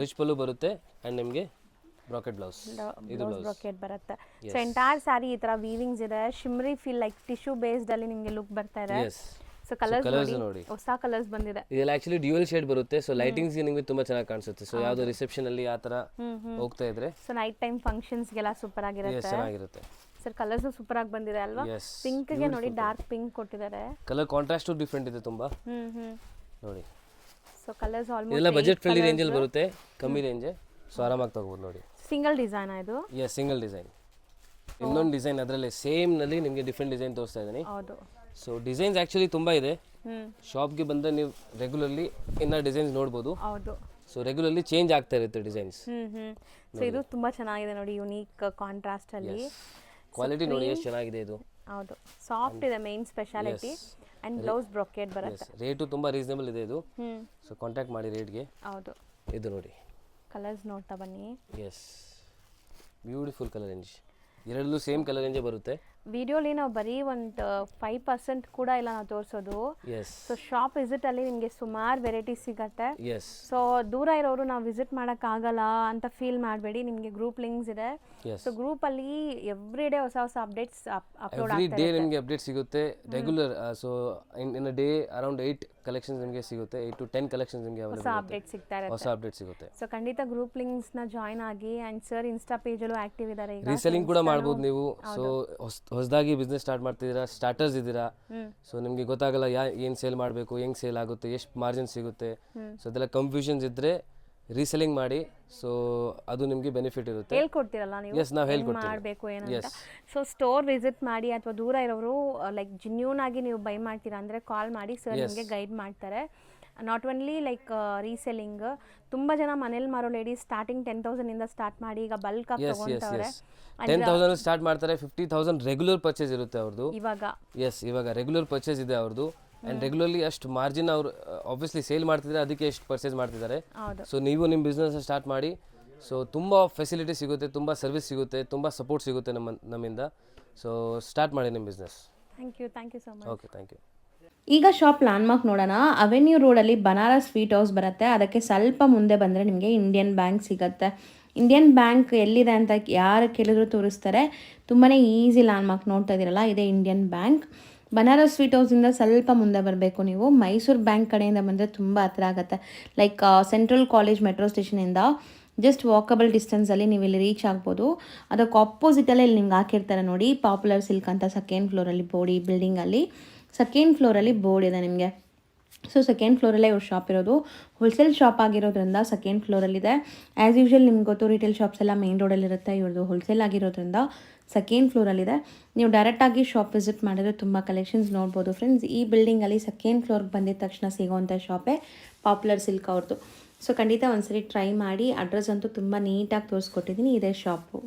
ರಿಚ್ ಪಲ್ಲು ಬರುತ್ತೆ ಅಂಡ್ ನಿಮಗೆ ಬ್ರಾಕೆಟ್ ಬ್ಲೌಸ್, ಇದು ಬ್ರಾಕೆಟ್ ಬರುತ್ತೆ. ಸೊ ಎಂಟೈರ್ ಸ್ಯಾರಿ ಈ ತರ ವೀವಿಂಗ್ಸ್ ಇದೆ, Shimri feel like tissue based ಅಲ್ಲಿ ನಿಮಗೆ ಲುಕ್ ಬರ್ತಾ ಇದೆ. ಸೊ ಕಲರ್ಸ್ ನೋಡಿ, ಹೊಸ ಕಲರ್ಸ್ ಬಂದಿದೆ. ಇದೆಲ್ಲ ಆಕ್ಚುಲಿ ಡ್ಯುಯಲ್ ಶೇಡ್ ಬರುತ್ತೆ. ಸೊ ಲೈಟಿಂಗ್ಸ್ ನಿಮಗೆ ತುಂಬಾ ಚೆನ್ನಾಗಿ ಕಾಣಿಸುತ್ತೆ. ಸೊ ಯಾವ್ದೋ ರಿಸೆಪ್ಷನ್ ಅಲ್ಲಿ ಆ ತರ ಹೋಗ್ತಾ ಇದ್ರೆ, ಸೊ ನೈಟ್ ಟೈಮ್ ಫಂಕ್ಷನ್ಸ್ ಗೆಲ್ಲ ಸೂಪರ್ ಆಗಿರುತ್ತೆ. ಚೆನ್ನಾಗಿರುತ್ತೆ ಸರ್. ಕಲರ್ಸ್ ಸೂಪರ್ ಆಗಿ ಬಂದಿದೆ ಅಲ್ವಾ. ಪಿಂಕ್ ಗೆ ನೋಡಿ ಡಾರ್ಕ್ ಪಿಂಕ್ ಕೊಟ್ಟಿದ್ದಾರೆ. ಕಲರ್ ಕಾಂಟ್ರಾಸ್ಟ್ ಡಿಫರೆಂಟ್ ಇದೆ ತುಂಬಾ. ನೋಡಿ ಸೊ ಕಲರ್ಸ್ ಇದೆಲ್ಲ ಆಲ್ಮೋಸ್ಟ್ ಬಜೆಟ್ ಫ್ರೆಂಡ್ಲಿ ರೇಂಜಲ್ಲಿ ಬರುತ್ತೆ, ಕಮ್ಮಿ ರೇಂಜೇ. ಸೊ ಆರಾಮಾಗಿ ತೊಗೋಬೋದು ನೋಡಿ. ಸಿಂಗಲ್ ಡಿಸೈನ್ ಇದು. Single design. ಇನ್ನೊಂದು ಡಿಸೈನ್ ಅದರಲ್ಲೇ ಸೇಮ್ನಲ್ಲಿ ನಿಮಗೆ ಡಿಫ್ರೆಂಟ್ ಡಿಸೈನ್ ತೋರಿಸ್ತಾ ಇದ್ದೀನಿ. ಹೌದು. ಸೊ ಡಿಸೈನ್ಸ್ ಆ್ಯಕ್ಚುಲಿ ತುಂಬ ಇದೆ. ಶಾಪ್ಗೆ ಬಂದರೆ ನೀವು ರೆಗ್ಯುಲರ್ಲಿ ಇನ್ನೂ ಡಿಸೈನ್ಸ್ ನೋಡ್ಬೋದು. ಹೌದು. ಸೊ ರೆಗ್ಯುಲರ್ಲಿ ಚೇಂಜ್ ಆಗ್ತಾ ಇರುತ್ತೆ ಡಿಸೈನ್ಸ್. ಸೊ ಇದು ತುಂಬಾ ಚೆನ್ನಾಗಿದೆ ನೋಡಿ, ಯುನೀಕ್ ಕಾಂಟ್ರಾಸ್ಟ್ ಅಲ್ಲಿ. ಕ್ವಾಲಿಟಿ ನೋಡಿ ಎಷ್ಟು ಚೆನ್ನಾಗಿದೆ ಇದು. ಹೌದು, ಸಾಫ್ಟ್ ಇದೆ main speciality. And blouse brocade ಬರುತ್ತೆ. ರೇಟು ತುಂಬ ರೀಸನಬಲ್ ಇದೆ ಇದು. ಸೊ ಕಾಂಟ್ಯಾಕ್ಟ್ ಮಾಡಿ ರೇಟ್ಗೆ. ಹೌದು. ಇದು ನೋಡಿ, ಕಲರ್ಸ್ ನೋಡ್ತಾ ಬನ್ನಿ. Beautiful colour range. ಎರಡಲ್ಲೂ ಸೇಮ್ ಕಲರ್ ರೇಂಜೇ ಬರುತ್ತೆ. ವಿಡಿಯೋಲಿ ನಾವು ಬರೀ ಒಂದು 5% ಕೂಡ ಇಲ್ಲ ನಾವು ತೋರಿಸೋದು. ಸೊ ಶಾಪ್ ವಿಸಿಟ್ ಅಲ್ಲಿ ನಿಮಗೆ ಸುಮಾರು ವೆರೈಟೀಸ್ ಸಿಗತ್ತೆ. ಸೊ ದೂರ ಇರೋರು ನಾವು ವಿಸಿಟ್ ಆಗಲ್ಲ ಅಂತ ಫೀಲ್ ಮಾಡಬೇಡಿ, ನಿಮಗೆ ಗ್ರೂಪ್ ಲಿಂಕ್ಸ್ ಇದೆ. ಸೊ ಗ್ರೂಪ್ ಅಲ್ಲಿ ಎವ್ರಿ ಡೇ ಹೊಸ ಹೊಸ ಅಪ್ಡೇಟ್ಸ್ ಅಪ್ಲೋಡ್ ಆಗ್ತಾ ಎವ್ರಿ ಡೇ ನಿಮಗೆ ಅಪ್ಡೇಟ್ ಸಿಗುತ್ತೆ regular. So in a day around 8 collections ನಿಮಗೆ ಸಿಗುತ್ತೆ. 8 to 10 ಕಲೆಕ್ಷನ್ಸ್ ನಿಮಗೆ ಹೊಸ ಅಪ್ಡೇಟ್ ಸಿಗ್ತಾ ಇರುತ್ತೆ. ಹೊಸ ಅಪ್ಡೇಟ್ ಸಿಗುತ್ತೆ. ಸೊ ಖಂಡಿತ ಗ್ರೂಪ್ ಲಿಂಕ್ಸ್ ನ ಜಾಯಿನ್ ಆಗಿ. ಅಂಡ್ ಸರ್ ಇನ್ಸ್ಟಾ ಪೇಜ್ ಅಲ್ಲೂ ಆಕ್ಟಿವ್ ಇದ್ದಾರೆ ಈಗ. ರೀಸೆಲ್ಲಿಂಗ್ ಕೂಡ ಮಾಡ್ಬೋದು ನೀವು. ಸೊ ಹೊಸದಾಗಿ ಬಿಸ್ನೆಸ್ ಸ್ಟಾರ್ಟ್ ಮಾಡ್ತಿದ್ದೀರಾ, ಸ್ಟಾರ್ಟರ್ಸ್ ಇದ್ದೀರಾ, ಸೊ ನಿಮಗೆ ಗೊತ್ತಾಗಲ್ಲ ಏನು ಸೇಲ್ ಮಾಡಬೇಕು, ಹೆಂಗೆ ಸೇಲ್ ಆಗುತ್ತೆ, ಎಷ್ಟು ಮಾರ್ಜಿನ್ ಸಿಗುತ್ತೆ, ಸೊ ಅದೆಲ್ಲ ಕನ್ಫ್ಯೂಷನ್ಸ್ ಇದ್ದರೆ ರೀಸೆಲ್ಲಿಂಗ್ ಮಾಡಿ. ಸೊ ಅದು ನಿಮಗೆ ಬೆನಿಫಿಟ್ ಇರುತ್ತೆ. ಹೇಳ್ಕೊಡ್ತೀರಲ್ಲ ನೀವು, ನಾವು ಹೇಳ್ಕೊಡ್ತೀವಿ ಮಾಡಬೇಕು ಏನಂತ. ಸೊ ಸ್ಟೋರ್ ವಿಸಿಟ್ ಮಾಡಿ ಅಥವಾ ದೂರ ಇರೋರು ಲೈಕ್ ಜಿನ್ಯೂನ್ ಆಗಿ ನೀವು ಬೈ ಮಾಡ್ತೀರಾ ಅಂದರೆ ಕಾಲ್ ಮಾಡಿ, ಸರ್ ನಿಮಗೆ ಗೈಡ್ ಮಾಡ್ತಾರೆ. ನಾಟ್ ಓನ್ಲಿ ಲೈಕ್ ರೀಸೆಲ್ಲಿಂಗ್, ತುಂಬ ಜನ ಮನೇಲಿ ಮಾರೋ ಲೇಡೀಸ್ ಸ್ಟಾರ್ಟಿಂಗ್ 10,000 ಇಂದ ಸ್ಟಾರ್ಟ್ ಮಾಡಿ ಈಗ ಬಲ್ಕ್ ಆಗಿ ತಗೊಂತಾರೆ. 10,000 ಸ್ಟಾರ್ಟ್ ಮಾಡ್ತಾರೆ. 50,000 ರೆಗ್ಯುಲರ್ ಪರ್ಚೇಸ್ ಇರುತ್ತೆ ಅವ್ರದ್ದು ಇವಾಗ ರೆಗ್ಯುಲರ್ ಪರ್ಚೇಸ್ ಇದೆ ಅವ್ರದ್ದು. ಆ್ಯಂಡ್ ರೆಗ್ಯುಲರ್ಲಿ ಅಷ್ಟು ಮಾರ್ಜಿನ್ ಅವರು ಆಬ್ವಿಯಸ್ಲಿ ಸೇಲ್ ಮಾಡ್ತಿದ್ದಾರೆ, ಅದಕ್ಕೆ ಎಷ್ಟು ಪರ್ಚೇಸ್ ಮಾಡ್ತಿದ್ದಾರೆ. ಸೊ ನೀವು ನಿಮ್ಮ ಬಿಸ್ನೆಸ್ ಸ್ಟಾರ್ಟ್ ಮಾಡಿ. ಸೊ ತುಂಬ ಫೆಸಿಲಿಟಿ ಸಿಗುತ್ತೆ, ತುಂಬ ಸರ್ವಿಸ್ ಸಿಗುತ್ತೆ, ತುಂಬ ಸಪೋರ್ಟ್ ಸಿಗುತ್ತೆ ನಮ್ಮಿಂದ. ಸೊ ಸ್ಟಾರ್ಟ್ ಮಾಡಿ ನಿಮ್ಮ business. Thank you so much. Okay, thank you. ಈಗ ಶಾಪ್ ಲ್ಯಾಂಡ್ಮಾರ್ಕ್ ನೋಡೋಣ. ಅವೆನ್ಯೂ ರೋಡಲ್ಲಿ ಬನಾರಸ್ ಸ್ವೀಟ್ ಹೌಸ್ ಬರುತ್ತೆ. ಅದಕ್ಕೆ ಸ್ವಲ್ಪ ಮುಂದೆ ಬಂದರೆ ನಿಮಗೆ ಇಂಡಿಯನ್ ಬ್ಯಾಂಕ್ ಸಿಗುತ್ತೆ. ಇಂಡಿಯನ್ ಬ್ಯಾಂಕ್ ಎಲ್ಲಿದೆ ಅಂತ ಯಾರು ಕೇಳಿದ್ರು ತೋರಿಸ್ತಾರೆ. ತುಂಬಾ ಈಸಿ ಲ್ಯಾಂಡ್ಮಾರ್ಕ್ ನೋಡ್ತಾ ಇದ್ದೀರಲ್ಲ, ಇದೇ ಇಂಡಿಯನ್ ಬ್ಯಾಂಕ್. ಬನಾರಸ್ ಸ್ವೀಟ್ ಹೌಸಿಂದ ಸ್ವಲ್ಪ ಮುಂದೆ ಬರಬೇಕು ನೀವು. ಮೈಸೂರು ಬ್ಯಾಂಕ್ ಕಡೆಯಿಂದ ಬಂದರೆ ತುಂಬ ಹತ್ರ ಆಗುತ್ತೆ. ಲೈಕ್ ಸೆಂಟ್ರಲ್ ಕಾಲೇಜ್ ಮೆಟ್ರೋ ಸ್ಟೇಷನಿಂದ ಜಸ್ಟ್ ವಾಕಬಲ್ ಡಿಸ್ಟೆನ್ಸಲ್ಲಿ ನೀವು ಇಲ್ಲಿ ರೀಚ್ ಆಗ್ಬೋದು. ಅದಕ್ಕೆ ಆಪೋಸಿಟಲ್ಲೇ ಇಲ್ಲಿ ನಿಮ್ಗೆ ಹಾಕಿರ್ತಾರೆ ನೋಡಿ, ಪಾಪ್ಯುಲರ್ ಸಿಲ್ಕ್ ಅಂತ. ಸೆಕೆಂಡ್ ಫ್ಲೋರಲ್ಲಿ ಬೋರ್ಡ್, ಈ ಬಿಲ್ಡಿಂಗಲ್ಲಿ ಸೆಕೆಂಡ್ ಫ್ಲೋರಲ್ಲಿ ಬೋರ್ಡ್ ಇದೆ ನಿಮಗೆ. ಸೊ ಸೆಕೆಂಡ್ ಫ್ಲೋರಲ್ಲೇ ಇವ್ರ ಶಾಪ್ ಇರೋದು. ಹೋಲ್ಸೇಲ್ ಶಾಪ್ ಆಗಿರೋದ್ರಿಂದ ಸೆಕೆಂಡ್ ಫ್ಲೋರಲ್ಲಿದೆ. ಆ್ಯಸ್ ಯೂಶ್ವಲ್ ನಿಮ್ಗೆ ಗೊತ್ತು, ರಿಟೇಲ್ ಶಾಪ್ಸ್ ಎಲ್ಲ ಮೇನ್ ರೋಡಲ್ಲಿರುತ್ತೆ. ಇವ್ರದ್ದು ಹೋಲ್ಸೇಲ್ ಆಗಿರೋದ್ರಿಂದ ಸೆಕೆಂಡ್ ಫ್ಲೋರಲ್ಲಿದೆ. ನೀವು ಡೈರೆಕ್ಟಾಗಿ ಶಾಪ್ ವಿಸಿಟ್ ಮಾಡಿದ್ರೆ ತುಂಬ ಕಲೆಕ್ಷನ್ಸ್ ನೋಡ್ಬೋದು ಫ್ರೆಂಡ್ಸ್. ಈ ಬಿಲ್ಡಿಂಗಲ್ಲಿ ಸೆಕೆಂಡ್ ಫ್ಲೋರ್ಗೆ ಬಂದಿದ ತಕ್ಷಣ ಸಿಗೋವಂಥ ಶಾಪೇ ಪಾಪ್ಯುಲರ್ ಸಿಲ್ಕ್ ಅವ್ರದ್ದು. ಸೊ ಖಂಡಿತ ಒಂದ್ಸರಿ ಟ್ರೈ ಮಾಡಿ. ಅಡ್ರೆಸ್ ಅಂತೂ ತುಂಬ ನೀಟಾಗಿ ತೋರಿಸ್ಕೊಟ್ಟಿದ್ದೀನಿ, ಇದೇ ಶಾಪು.